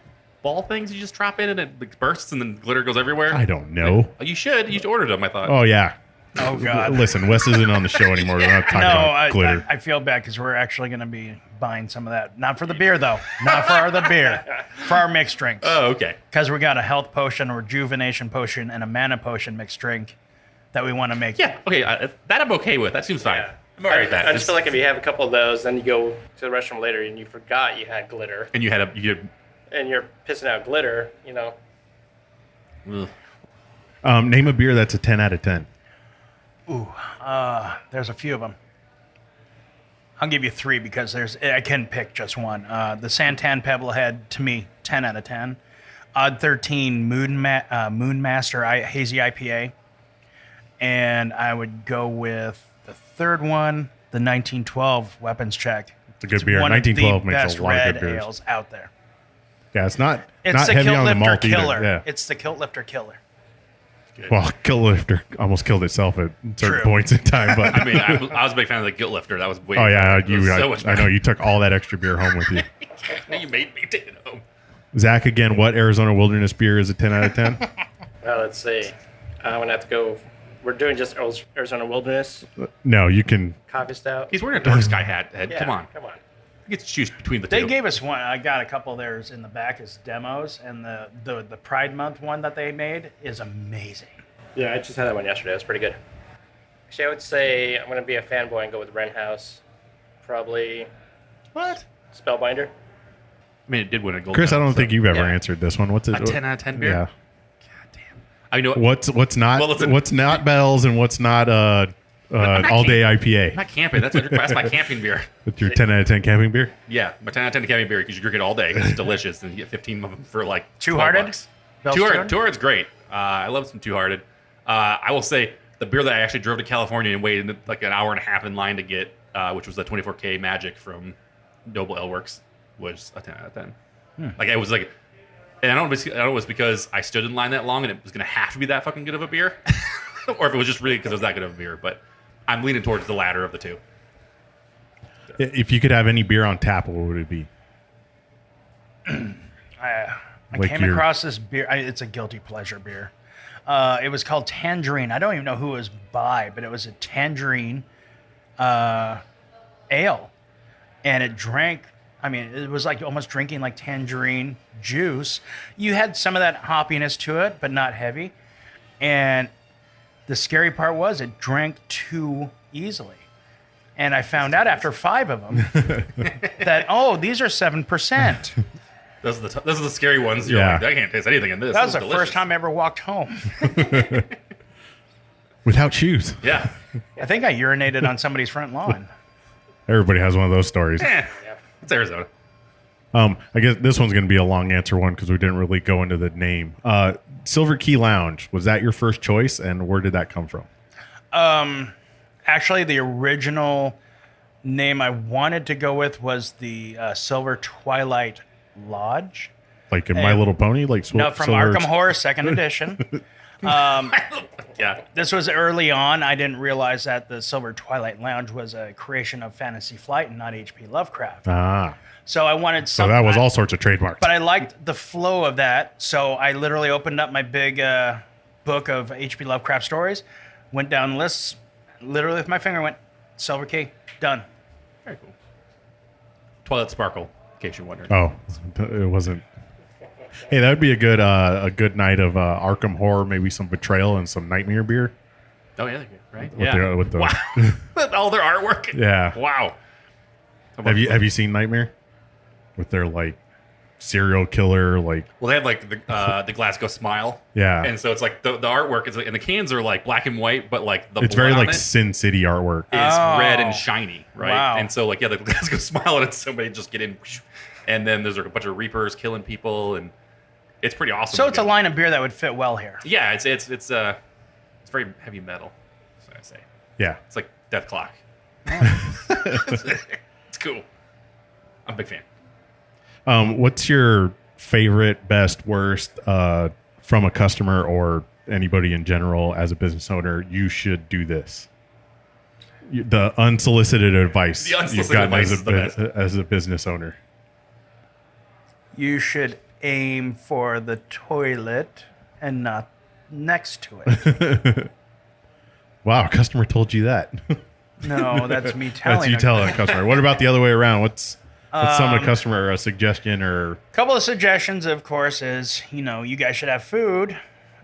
ball things you just drop in and it bursts and then glitter goes everywhere. I don't know. Oh, you should. You ordered them. I thought. Oh yeah. Oh God. Listen, Wes isn't on the show anymore. We're not talking No, about glitter. I feel bad because we're actually going to be buying some of that. Not for the beer, though. Not for the beer. For our mixed drinks. Oh, okay. Because we got a health potion, a rejuvenation potion, and a mana potion mixed drink that we want to make. Yeah. Okay. That I'm okay with. That seems fine. Yeah. I'm alright with that. I just feel like if you have a couple of those, then you go to the restroom later and you forgot you had glitter, and you had and you're pissing out glitter, you know. Name a beer that's a 10 out of 10. There's a few of them. I'll give you three because I can pick just one. The Santan Pebblehead, to me, 10 out of 10. Odd 13 Moonmaster Hazy IPA. And I would go with the third one, the 1912 Weapons Check. It's a good beer. One 1912 of the makes best a lot of red good beers. ales out there. Yeah, it's not It's the heavy Kilt on the Lifter malt killer. either. Yeah. It's the Kilt Lifter killer. Well, Kilt Lifter almost killed itself at certain True. points in time, but I mean, I was a big fan of the Guilt Lifter. That was way. oh yeah, it was so much I know you took all that extra beer home with you. You made me take it home. Zach, again, what Arizona Wilderness beer is a 10 out of 10? Well, let's see. I'm gonna have to go. We're doing just Arizona Wilderness No, you can. coffee stout. He's wearing a dark sky hat. Ed. Yeah, Come on. come on. He gets to choose between the They two. gave us one. I got a couple of theirs in the back as demos, and the Pride Month one that they made is amazing. Yeah, I just had that one yesterday. It was pretty good. Actually, I would say I'm gonna be a fanboy and go with Wren House. Probably What? Spellbinder. I mean, it did win a gold. Chris, I medal, don't so- think you've ever Yeah. answered this one. What's it? A 10 out of 10 beer? Yeah. God damn. I know. What's not? Well, listen. What's not bells and what's not all day IPA? I'm not camping. That's my camping beer. With your 10 out of 10 camping beer. Yeah, my 10 out of 10 camping beer because you drink it all day. It's delicious, and you get 15 of them for like Two-Hearted? $12. Bell's Two-Hearted's Two-Hearted? great. I love some Two-Hearted. I will say the beer that I actually drove to California and waited like an hour and a half in line to get, which was the 24K Magic from Noble Ale Works, was a 10 out of 10. Like it was like, and I don't know if it was because I stood in line that long and it was gonna have to be that fucking good of a beer, or if it was just really because it was that good of a beer. But I'm leaning towards the latter of the two. If you could have any beer on tap, what would it be? I Like came your- across this beer. It's a guilty pleasure beer. It was called Tangerine. I don't even know who it was by, but it was a tangerine ale. And it drank, I mean, it was like almost drinking like tangerine juice. You had some of that hoppiness to it, but not heavy. And the scary part was it drank too easily. And I found out after 5 of them that, oh, these are 7%. Those are the scary ones. You're Yeah. like, I can't taste anything in this. That was This the is first delicious. time I ever walked home. Without shoes. Yeah. I think I urinated on somebody's front lawn. Everybody has one of those stories. It's Arizona. I guess this one's going to be a long answer one because we didn't really go into the name. Silver Key Lounge, was that your first choice, and where did that come from? Actually, the original name I wanted to go with was the Silver Twilight Lodge. Like in My Little Pony? Like No, from Arkham Horror, 2nd edition. Yeah. This was early on. I didn't realize that the Silver Twilight Lounge was a creation of Fantasy Flight and not H.P. Lovecraft. Ah, So I wanted so something. that was all sorts of trademarks. But I liked the flow of that. So I literally opened up my big book of H.P. Lovecraft stories, went down the lists, literally with my finger, went, Silver Key, done. Very cool. Twilight Sparkle, in case you're wondering. Oh, it wasn't. Hey, that would be a good night of Arkham Horror, maybe some Betrayal and some Nightmare beer. Oh, yeah. right? With the wow. All their artwork. Yeah. Wow. Have you seen Nightmare? With their like serial killer like. Well, they had like the Glasgow smile. Yeah. And so it's like the artwork is, and the cans are like black and white, but like the It's blood very on like it Sin City artwork. is red and shiny, right? Wow. And so like the Glasgow smile, and it's somebody just get in, and then there's like a bunch of Reapers killing people, and it's pretty awesome. So it's a looking. line of beer that would fit well here. Yeah, it's very heavy metal. That's what I say. Yeah. It's like Death Clock. It's cool. I'm a big fan. What's your favorite, best, worst from a customer or anybody in general as a business owner? You should do this. The unsolicited advice The unsolicited you've gotten advice is the best. as a business owner. You should aim for the toilet and not next to it. Wow, a customer told you that. No, that's me telling. That's you a telling a customer. What about the other way around? What's some of the customer a suggestion or? couple of suggestions, of course, is you guys should have food,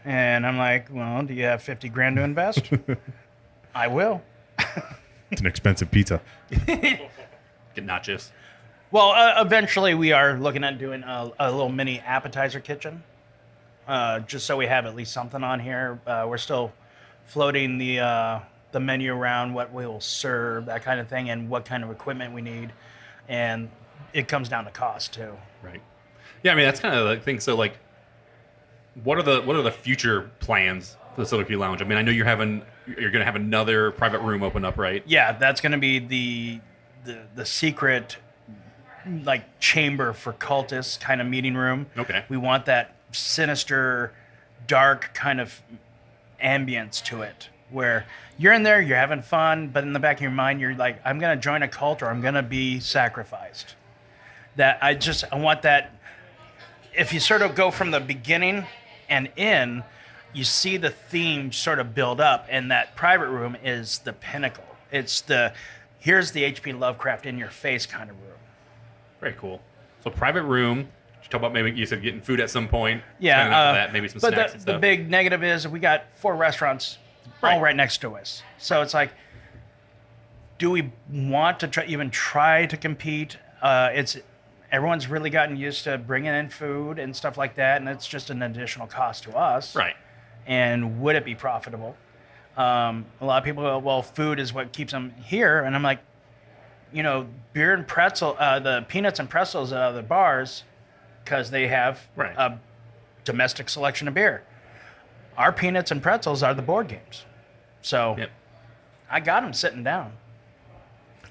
and I'm like, well, do you have 50 grand to invest? I will. It's an expensive pizza. Get nachos. Well, eventually we are looking at doing a little mini appetizer kitchen, just so we have at least something on here. We're still floating the menu around, what we will serve, that kind of thing, and what kind of equipment we need, and it comes down to cost too. Right. Yeah, I mean that's kind of the thing. So like, what are the future plans for the Silver Key Lounge? I mean, I know you're going to have another private room open up, right? Yeah, that's going to be the secret, like, chamber for cultists kind of meeting room. Okay. We want that sinister, dark kind of ambience to it, where you're in there, you're having fun, but in the back of your mind, you're like, I'm going to join a cult or I'm going to be sacrificed. I want that. If you sort of go from the beginning and in, you see the theme sort of build up, and that private room is the pinnacle. It's here's the H.P. Lovecraft in your face kind of room. Very cool. So private room. You talk about maybe you said getting food at some point. Yeah, Signing up for that, maybe some but snacks and the stuff. big negative is we got 4 restaurants all right next to us. So it's like, do we want to even try to compete? Everyone's really gotten used to bringing in food and stuff like that, and it's just an additional cost to us. Right. And would it be profitable? A lot of people go, well, food is what keeps them here. And I'm like, beer and pretzel, the peanuts and pretzels at other bars, because they have a domestic selection of beer. Our peanuts and pretzels are the board games. So I got them sitting down.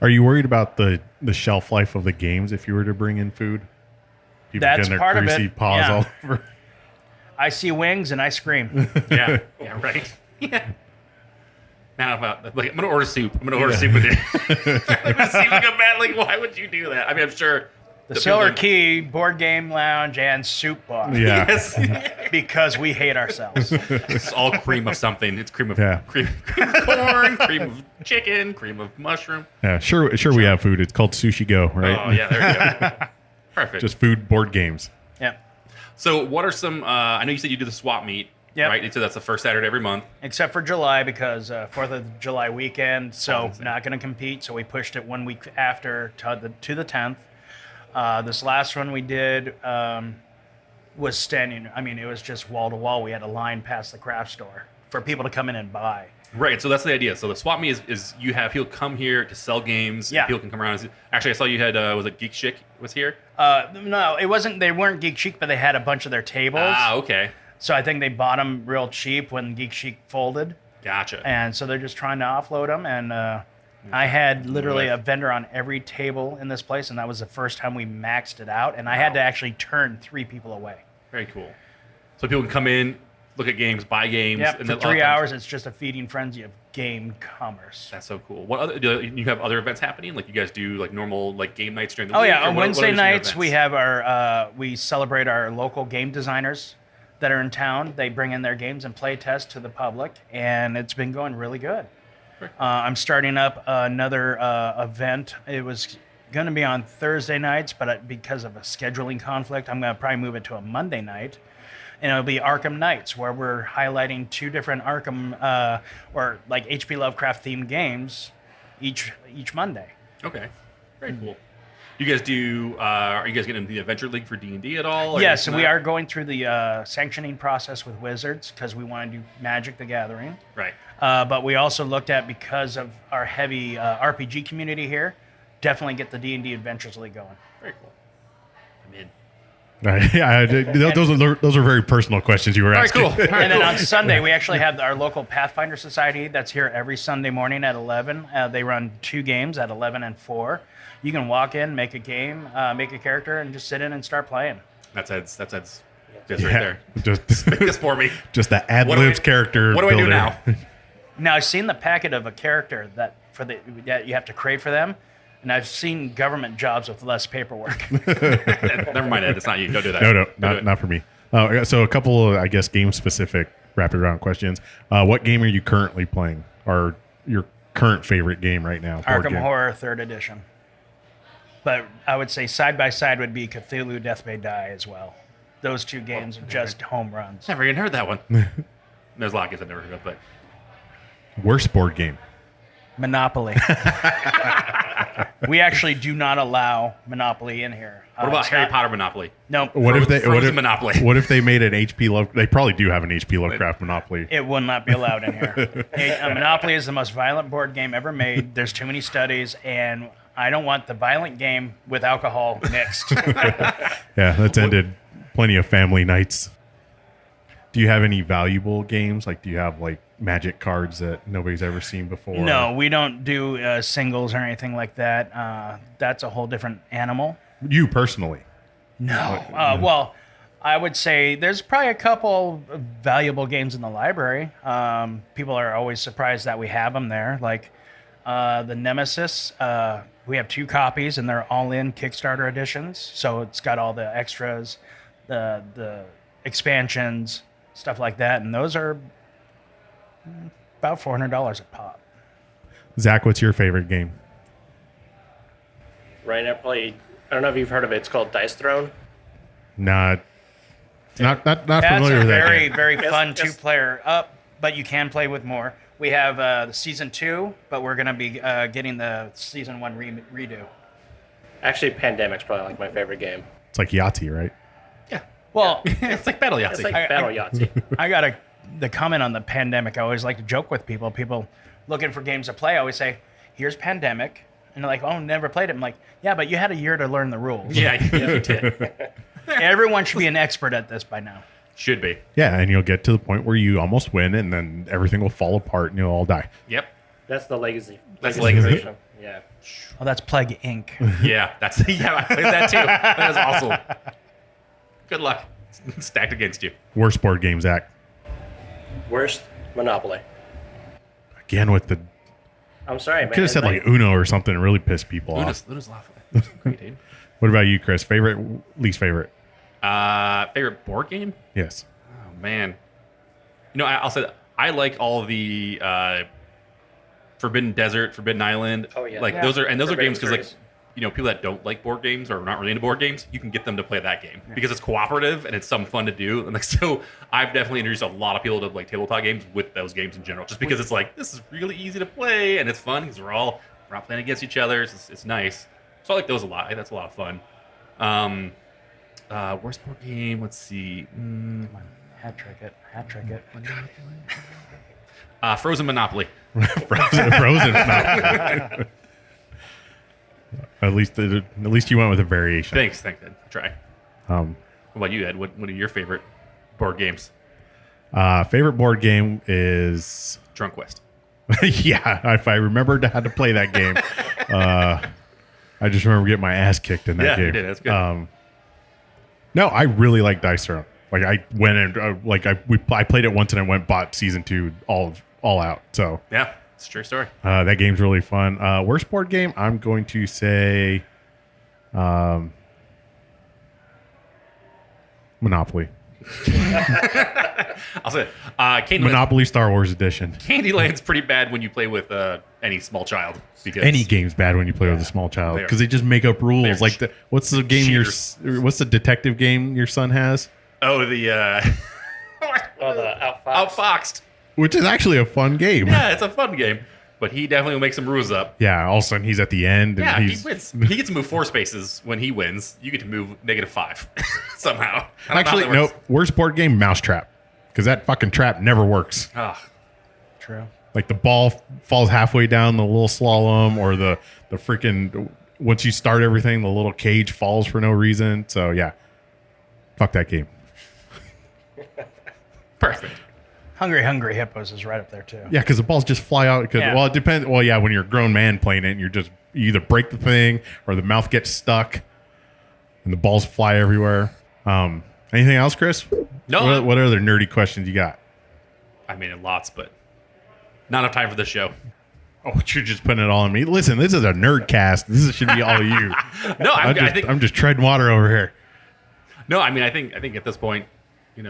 Are you worried about the shelf life of the games if you were to bring in food? People That's getting their part of greasy it. paws Yeah. all over. I see wings and I scream. Yeah. Yeah. Right. Yeah. Now I'm gonna order soup. I'm gonna order soup with you. I'm gonna see like a bad. Like, why would you do that? I mean, I'm sure The Silver Key Board Game Lounge and Soup Bar. Yeah. Yes. Because we hate ourselves. It's all cream of something. It's cream of Yeah. cream of corn, cream of chicken, cream of mushroom. Yeah, sure we have food. It's called Sushi Go, right? Oh yeah, there you go. Perfect. Just food, board games. Yeah. So, what are some? I know you said you do the swap meet, Yep. right? So that's the first Saturday every month. Except for July, because 4th of July weekend, so not going to compete. So we pushed it 1 week after to the 10th. This last one we did was standing. I mean, it was just wall to wall. We had a line past the craft store for people to come in and buy. Right. So that's the idea. So the swap meet is you have people come here to sell games. Yeah. People can come around. Actually, I saw you had was it Geek Chic was here? No, it wasn't. They weren't Geek Chic, but they had a bunch of their tables. Ah, okay. So I think they bought them real cheap when Geek Chic folded. Gotcha. And so they're just trying to offload them. And I had literally a vendor on every table in this place, and that was the first time we maxed it out. And I had to actually turn 3 people away. Very cool. So people can come in, look at games, buy games. Yep, and for then 3 hours, it's just a feeding frenzy of game commerce. That's so cool. What other? Do you have other events happening? Like you guys do like normal like game nights during the Oh week? yeah, or on what Wednesday are some nights events? we have we celebrate our local game designers that are in town. They bring in their games and play test to the public, and it's been going really good. I'm starting up another event. It was going to be on Thursday nights, but because of a scheduling conflict, I'm going to probably move it to a Monday night. and it'll be Arkham Nights, where we're highlighting 2 different Arkham or like H.P. Lovecraft themed games each Monday. Okay, very cool. You guys do? Are you guys getting into the Adventure League for D&D at all? or Yes, anything we like are going through the sanctioning process with Wizards because we want to do Magic the Gathering. that? Right. But we also looked at, because of our heavy RPG community here, definitely get the D&D Adventures League going. Very cool. I'm in. Those are very personal questions you were All right, asking. cool. All right, And then cool. on Sunday, we actually have our local Pathfinder Society that's here every Sunday morning at 11. They run 2 games at 11 and 4. You can walk in, make a game, make a character, and just sit in and start playing. That's Ed's. That's right Yeah, there. just Make this for me. just the ad What do libs I- character. What do I do builder. now? Now, I've seen the packet of a character that you have to create for them, and I've seen government jobs with less paperwork. Never mind, Ed. It's not you. Don't do that. No, Don't do it. not for me. So a couple of, I guess, game specific rapid round questions. What game are you currently playing, or your current favorite game right now? Board Arkham game? Horror 3rd Edition. But I would say side by side would be Cthulhu Death May Die as well. Those 2 games are just home runs. Never even heard that one. There's a lot of games I've never heard of, but Worst board game. Monopoly. We actually do not allow Monopoly in here. what about It's Harry not- Potter Monopoly? No, What if they? What Frozen if Monopoly. What if they made an HP Love? They probably do have an HP Lovecraft Monopoly. it will not be allowed in here. Monopoly is the most violent board game ever made. There's too many studies, and I don't want the violent game with alcohol mixed. Yeah, that's ended plenty of family nights. Do you have any valuable games? Like, do you have like Magic cards that nobody's ever seen before? No, we don't do singles or anything like that. That's a whole different animal. You personally. No. Well, I would say there's probably a couple of valuable games in the library. People are always surprised that we have them there. Like the Nemesis, we have 2 copies, and they're all in Kickstarter editions. So it's got all the extras, the expansions, stuff like that. And those are about $400 a pop. Zach, what's your favorite game? Right now, probably, I don't know if you've heard of it. It's called Dice Throne. Not That's familiar a with that very, game. very Yes, fun yes. 2-player but you can play with more. We have the season 2, but we're going to be getting the season 1 redo. Actually, Pandemic's probably like my favorite game. It's like Yahtzee, right? Yeah. Well, It's like Battle Yahtzee. It's like I- Battle Yahtzee. I got the comment on the Pandemic. I always like to joke with people. People looking for games to play, I always say, here's Pandemic. And they're like, oh, never played it. I'm like, yeah, but you had a year to learn the rules. yeah, you did. Everyone should be an expert at this by now. Should be. Yeah, and you'll get to the point where you almost win, and then everything will fall apart, and you'll all die. Yep. That's the Legacy. That's Legacy. version. Yeah. Oh, that's Plague Inc. Yeah, I played that too. That is awesome. Good luck. Stacked against you. Worst board game, Zach. Worst, Monopoly. Again with the I'm sorry, man. could have said like Uno or something and really pissed people off. Luna's laughing. Great, dude. What about you, Chris? Favorite, least favorite? Favorite board game? Yes. Oh man, I'll say that I like all the Forbidden Desert, Forbidden Island. Oh, yeah. Like Yeah. those are Forbidden games because like Series. people that don't like board games or are not really into board games, you can get them to play that game because it's cooperative and it's some fun to do. And like so, I've definitely introduced a lot of people to like tabletop games with those games in general, just because it's like this is really easy to play and it's fun because we're all playing against each other. It's nice. So I like those a lot. That's a lot of fun. Worst board game? Let's see. Hat trick it. Frozen Monopoly. Frozen. No. At least you went with a variation. Thanks, Ed. Try. Um, What about you, Ed? What are your favorite board games? favorite board game is Drunk Quest. yeah. If I remembered how to play that game, I just remember getting my ass kicked in that Yeah, game. you did. That's good. No, I really like Dice Throne. Like I went and I played it once and I went bought season 2 all out. So Yeah, it's a true story. that game's really fun. Worst board game, I'm going to say Monopoly. I'll say Candyland. Monopoly Star Wars Edition. Candyland's pretty bad when you play with any small child. Because Any game's bad when you play with a small child They're- because they just make up rules. they're Like what's the game cheaters. what's the detective game your son has? Oh, the Oh, the Outfox. Outfoxed. Which is actually a fun game. Yeah, it's a fun game. But he definitely will make some rules up. Yeah, all of a sudden he's at the end. And Yeah, he's, he wins. He gets to move 4 spaces when he wins. You get to move -5 somehow. I don't know Actually, how that no. works. Worst board game, Mousetrap. Because that fucking trap never works. Ugh. True. Like the ball falls halfway down the little slalom, or the freaking, once you start everything, the little cage falls for no reason. So yeah, fuck that game. Perfect. Hungry Hippos is right up there too. Yeah, because the balls just fly out. Yeah. Well, it depends. Well, yeah, when you're a grown man playing it, you either break the thing or the mouth gets stuck, and the balls fly everywhere. Anything else, Chris? No. What other nerdy questions you got? I mean, lots, but not enough time for this show. Oh, you're just putting it all on me. Listen, this is a nerd cast. This should be all you. No, I think I'm just treading water over here. No, I mean, I think at this point, we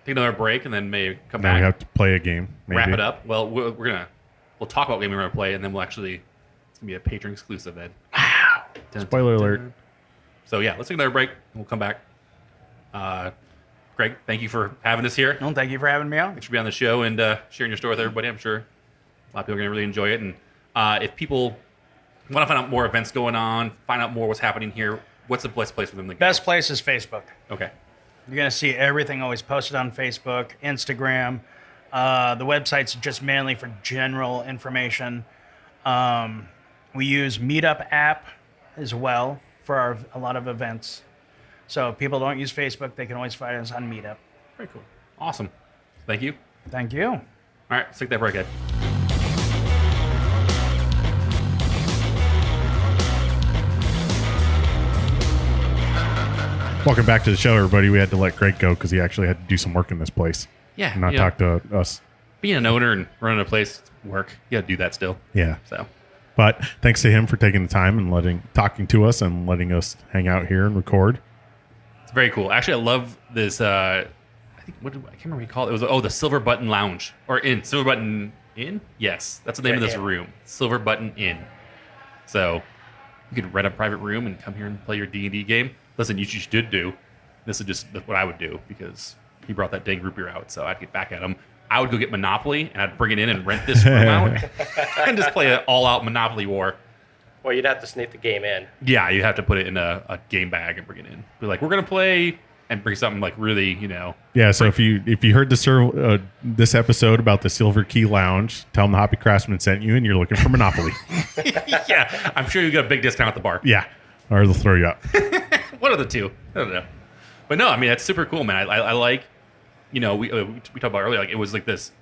take another break and then maybe come Now back, we have to play a game. Maybe. wrap it up. Well, we'll talk about what game we're gonna play, and then it's gonna be a patron exclusive. Ed. Wow! Spoiler alert. So yeah, let's take another break and we'll come back. Greg, thank you for having us here. No, thank you for having me on. Thanks for being on the show and sharing your story with everybody. I'm sure a lot of people are gonna really enjoy it. And if people want to find out more events going on, find out more what's happening here, what's the best place for them to go? Best place is Facebook. Okay. You're going to see everything always posted on Facebook, Instagram. The website's just mainly for general information. We use Meetup app as well for a lot of events. So if people don't use Facebook, they can always find us on Meetup. Very cool. Awesome. Thank you. Thank you. All right, let's take that break, Ed. Welcome back to the show, everybody. We had to let Greg go because he actually had to do some work in this place. Yeah. And not talk to us. Being an owner and running a place, work. You got to do that still. Yeah. So. But thanks to him for taking the time and talking to us and letting us hang out here and record. It's very cool. Actually, I love this. I think I can't remember what you call it. It was the Silver Button Lounge Silver Button Inn. Yes, that's the name of this room. Silver Button Inn. So you could rent a private room and come here and play your D&D game. Listen, you should do. This is just what I would do because he brought that dang root beer out. So I'd get back at him. I would go get Monopoly and I'd bring it in and rent this room out and just play an all-out Monopoly war. Well, you'd have to sneak the game in. Yeah, you have to put it in a game bag and bring it in. Be like, we're gonna play, and bring something like really, Yeah. So if you heard this episode about the Silver Key Lounge, tell them the Hoppy Craftsmen sent you, and you're looking for Monopoly. Yeah, I'm sure you got a big discount at the bar. Yeah, or they'll throw you up. One of the two. I don't know. But no, I mean, that's super cool, man. I like, we talked about earlier, like it was like this,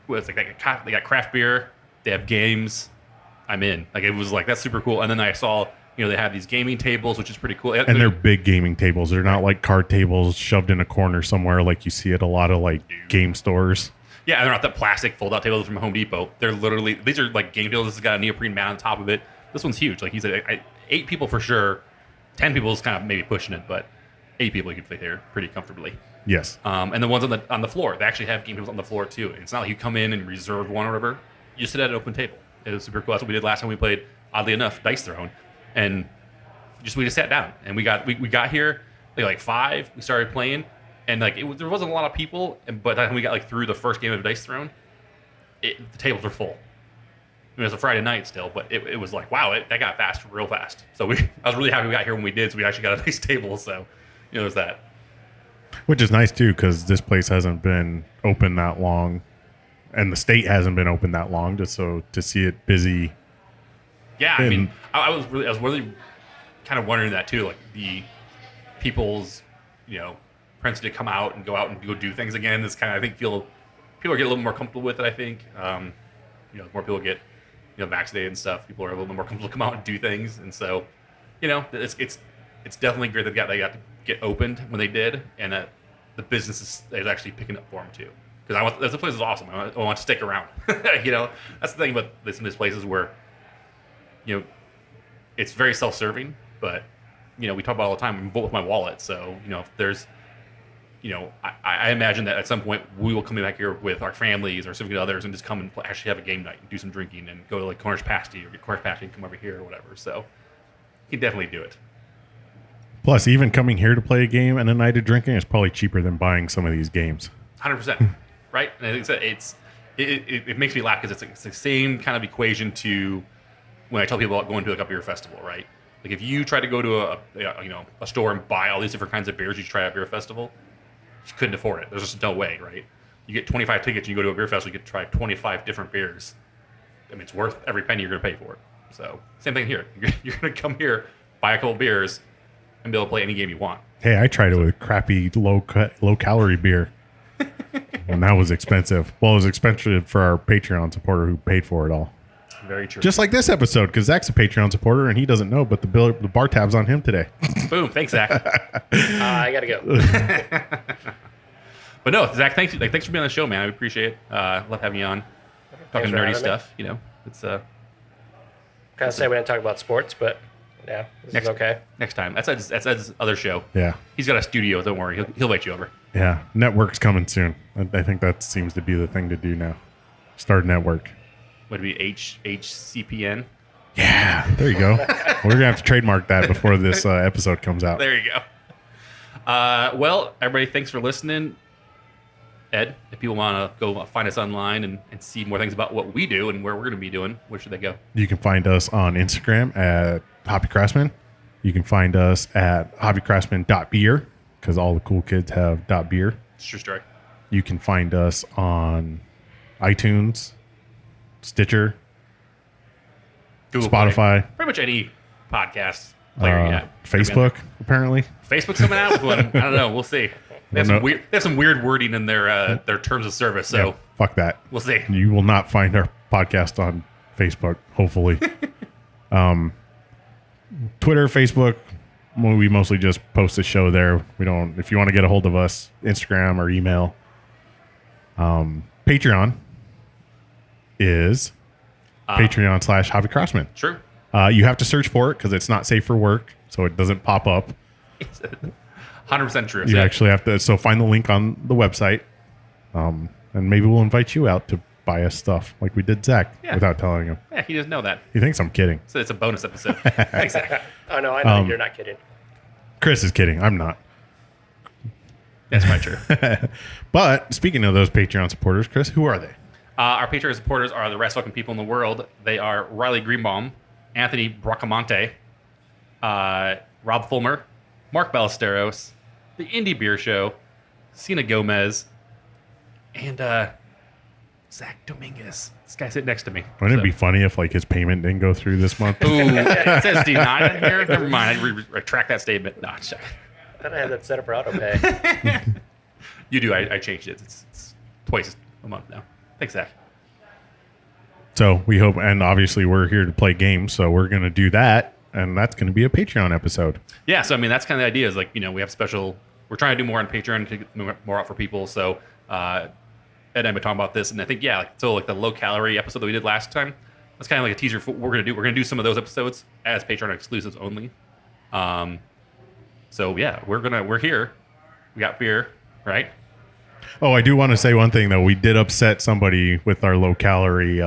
it's like they got craft beer, they have games, I'm in. Like it was like, that's super cool. And then I saw, they have these gaming tables, which is pretty cool. And they're big gaming tables. They're not like card tables shoved in a corner somewhere like you see at a lot of like game stores. Yeah, and they're not the plastic fold-out tables from Home Depot. They're literally, these are like game tables. This has got a neoprene mat on top of it. This one's huge. Like he said, 8 people for sure. 10 people is kind of maybe pushing it, but 8 people you could fit here pretty comfortably. Yes. And the ones on the floor, they actually have game tables on the floor too. It's not like you come in and reserve one or whatever. You just sit at an open table. It was super cool. That's what we did last time we played, oddly enough, Dice Throne. And we just sat down and we got here like 5. We started playing, and like there wasn't a lot of people. But by the time we got like through the first game of Dice Throne, the tables were full. I mean, it was a Friday night still, but it was like, wow, that got fast, real fast. So I was really happy we got here when we did. So we actually got a nice table. So it was that. Which is nice too, because this place hasn't been open that long, and the state hasn't been open that long. Just so to see it busy. Yeah, I mean, I was really kind of wondering that too, like the people's, propensity to come out and go do things again. This kind of, I think, people are getting a little more comfortable with it. I think, more people get, vaccinated and stuff. People are a little bit more comfortable to come out and do things, and so, it's definitely great that they got to get opened when they did, and that the business is actually picking up for them too. Because this place is awesome. I want to stick around. That's the thing about this places where, it's very self-serving, but we talk about it all the time. I'm both with my wallet, so if there's, I imagine that at some point we will come back here with our families or significant others and just come and actually have a game night and do some drinking and go to like Cornish Pasty or get Cornish Pasty and come over here or whatever. So you can definitely do it. Plus, even coming here to play a game and a night of drinking is probably cheaper than buying some of these games. 100%. Right? And I think it makes me laugh because it's the same kind of equation to when I tell people about going to like a beer festival, right? Like if you try to go to a store and buy all these different kinds of beers you try at a beer festival, you couldn't afford it. There's just no way, right? You get 25 tickets, you go to a beer festival, you get to try 25 different beers. I mean, it's worth every penny you're going to pay for it. So same thing here. You're going to come here, buy a couple beers, and be able to play any game you want. Hey, I tried it with crappy low calorie beer, and that was expensive. Well, it was expensive for our Patreon supporter who paid for it all. Very true. Just like this episode, because Zach's a Patreon supporter and he doesn't know, but the bar tab's on him today. Boom. Thanks, Zach. I gotta go. But no, Zach, thanks for being on the show, man. I appreciate it. Love having you on. Talking for nerdy having me. stuff. You know, it's Kind of say we didn't talk about sports, but yeah, this is okay. Next time. That's Ed's other show. Yeah. He's got a studio. Don't worry. He'll invite you over. Yeah. Network's coming soon. I think that seems to be the thing to do now. Start a network. Would it be HCPN? Yeah. There you go. We're going to have to trademark that before this episode comes out. There you go. Well, everybody, thanks for listening. Ed, if people want to go find us online and see more things about what we do and where we're going to be doing, where should they go? You can find us on Instagram at Hoppy Craftsmen. You can find us at hoppycraftsmen.beer because all the cool kids have .beer. It's a true story. You can find us on iTunes, Stitcher, Google Spotify, Play. Pretty much any podcast player yet. Facebook, apparently. Facebook's coming out with one. I don't know. We'll see. They have some weird wording in their terms of service. So Yeah, fuck that. we'll see. You will not find our podcast on Facebook, hopefully. Twitter, Facebook, we mostly just post the show there. We don't. If you want to get a hold of us, Instagram or email. Patreon is Patreon/Hoppy Craftsmen. True. You have to search for it because it's not safe for work, so it doesn't pop up. 100% true. You actually have to. So find the link on the website, and maybe we'll invite you out to buy us stuff like we did Zach without telling him. Yeah, he doesn't know that. He thinks I'm kidding. So it's a bonus episode. Thanks, Zach. Oh no, I know you're not kidding. Chris is kidding. I'm not. That's quite true. But speaking of those Patreon supporters, Chris, who are they? Our Patreon supporters are the rest fucking people in the world. They are Riley Greenbaum, Anthony Bracamonte, Rob Fulmer, Mark Ballesteros, The Indie Beer Show, Cena Gomez, and Zach Dominguez. This guy sitting next to me. Wouldn't it be funny if like his payment didn't go through this month? Ooh, it says denied in here. Never mind. I retract that statement. No, check. I thought I had that set up for auto pay. You do. I changed it. It's twice a month now. Thanks, Zach. So we hope, and obviously we're here to play games, so we're going to do that, and that's going to be a Patreon episode. Yeah, so I mean, that's kind of the idea is like, we have we're trying to do more on Patreon to get more out for people. So Ed and I have been talking about this, and I think, like the low calorie episode that we did last time, that's kind of like a teaser for what we're going to do. We're going to do some of those episodes as Patreon exclusives only. So yeah, we're here. We got beer, right? Oh, I do want to say one thing, though. We did upset somebody with our low calorie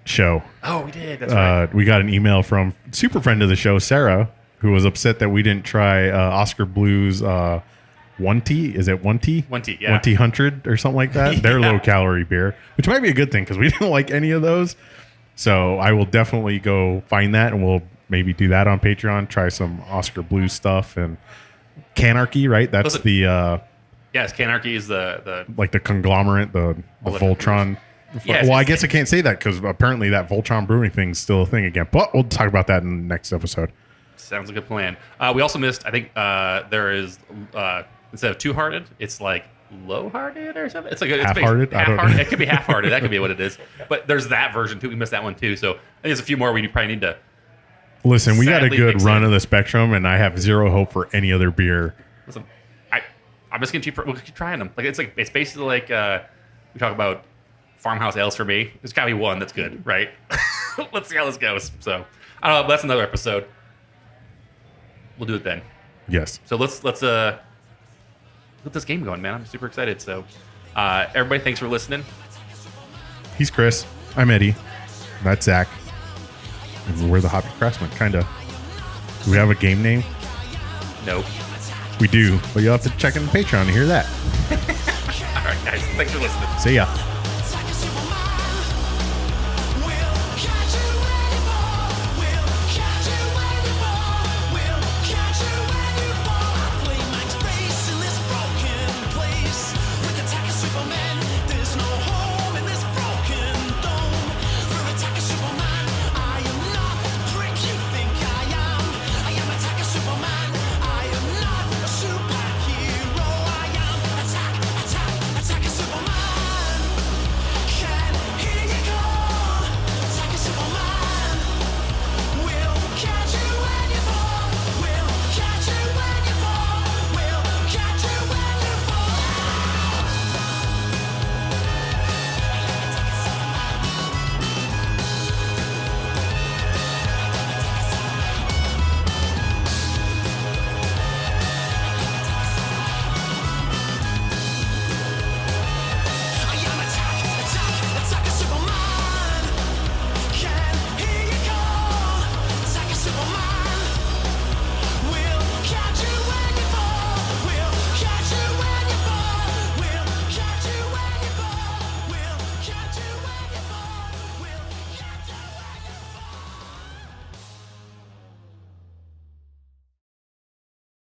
show. Oh, we did. That's right. We got an email from super friend of the show, Sarah, who was upset that we didn't try Oscar Blues 1T. Is it 1T? 1T, yeah. 1T 100 or something like that. Their low calorie beer, which might be a good thing because we didn't like any of those. So I will definitely go find that, and we'll maybe do that on Patreon. Try some Oscar Blues stuff and Canarchy, right? That's Yes, Canarchy is the like the conglomerate, the Voltron. Yeah, well, I guess I can't say that because apparently that Voltron Brewing thing is still a thing again. But we'll talk about that in the next episode. Sounds like a plan. We also missed, I think there is, instead of two-hearted, it's like low-hearted or something. It's like half-hearted? Half-hearted. It could be half-hearted. That could be what it is. But there's that version too. We missed that one too. So I think there's a few more we probably need to. Listen, we got a sadly good mix run in. of the Spectrum, and I have zero hope for any other beer. Listen, I'm just gonna we'll keep trying them. It's basically like we talk about farmhouse ales for me. There's gotta be one that's good, right? Let's see how this goes. So I don't know. That's another episode. We'll do it then. Yes. So let's get this game going, man. I'm super excited. So everybody, thanks for listening. He's Chris. I'm Eddie. That's Zach. And we're the Hoppy Craftsmen, kind of. Do we have a game name? Nope. We do, but you'll have to check in the Patreon to hear that. All right, guys. Thanks for listening. See ya.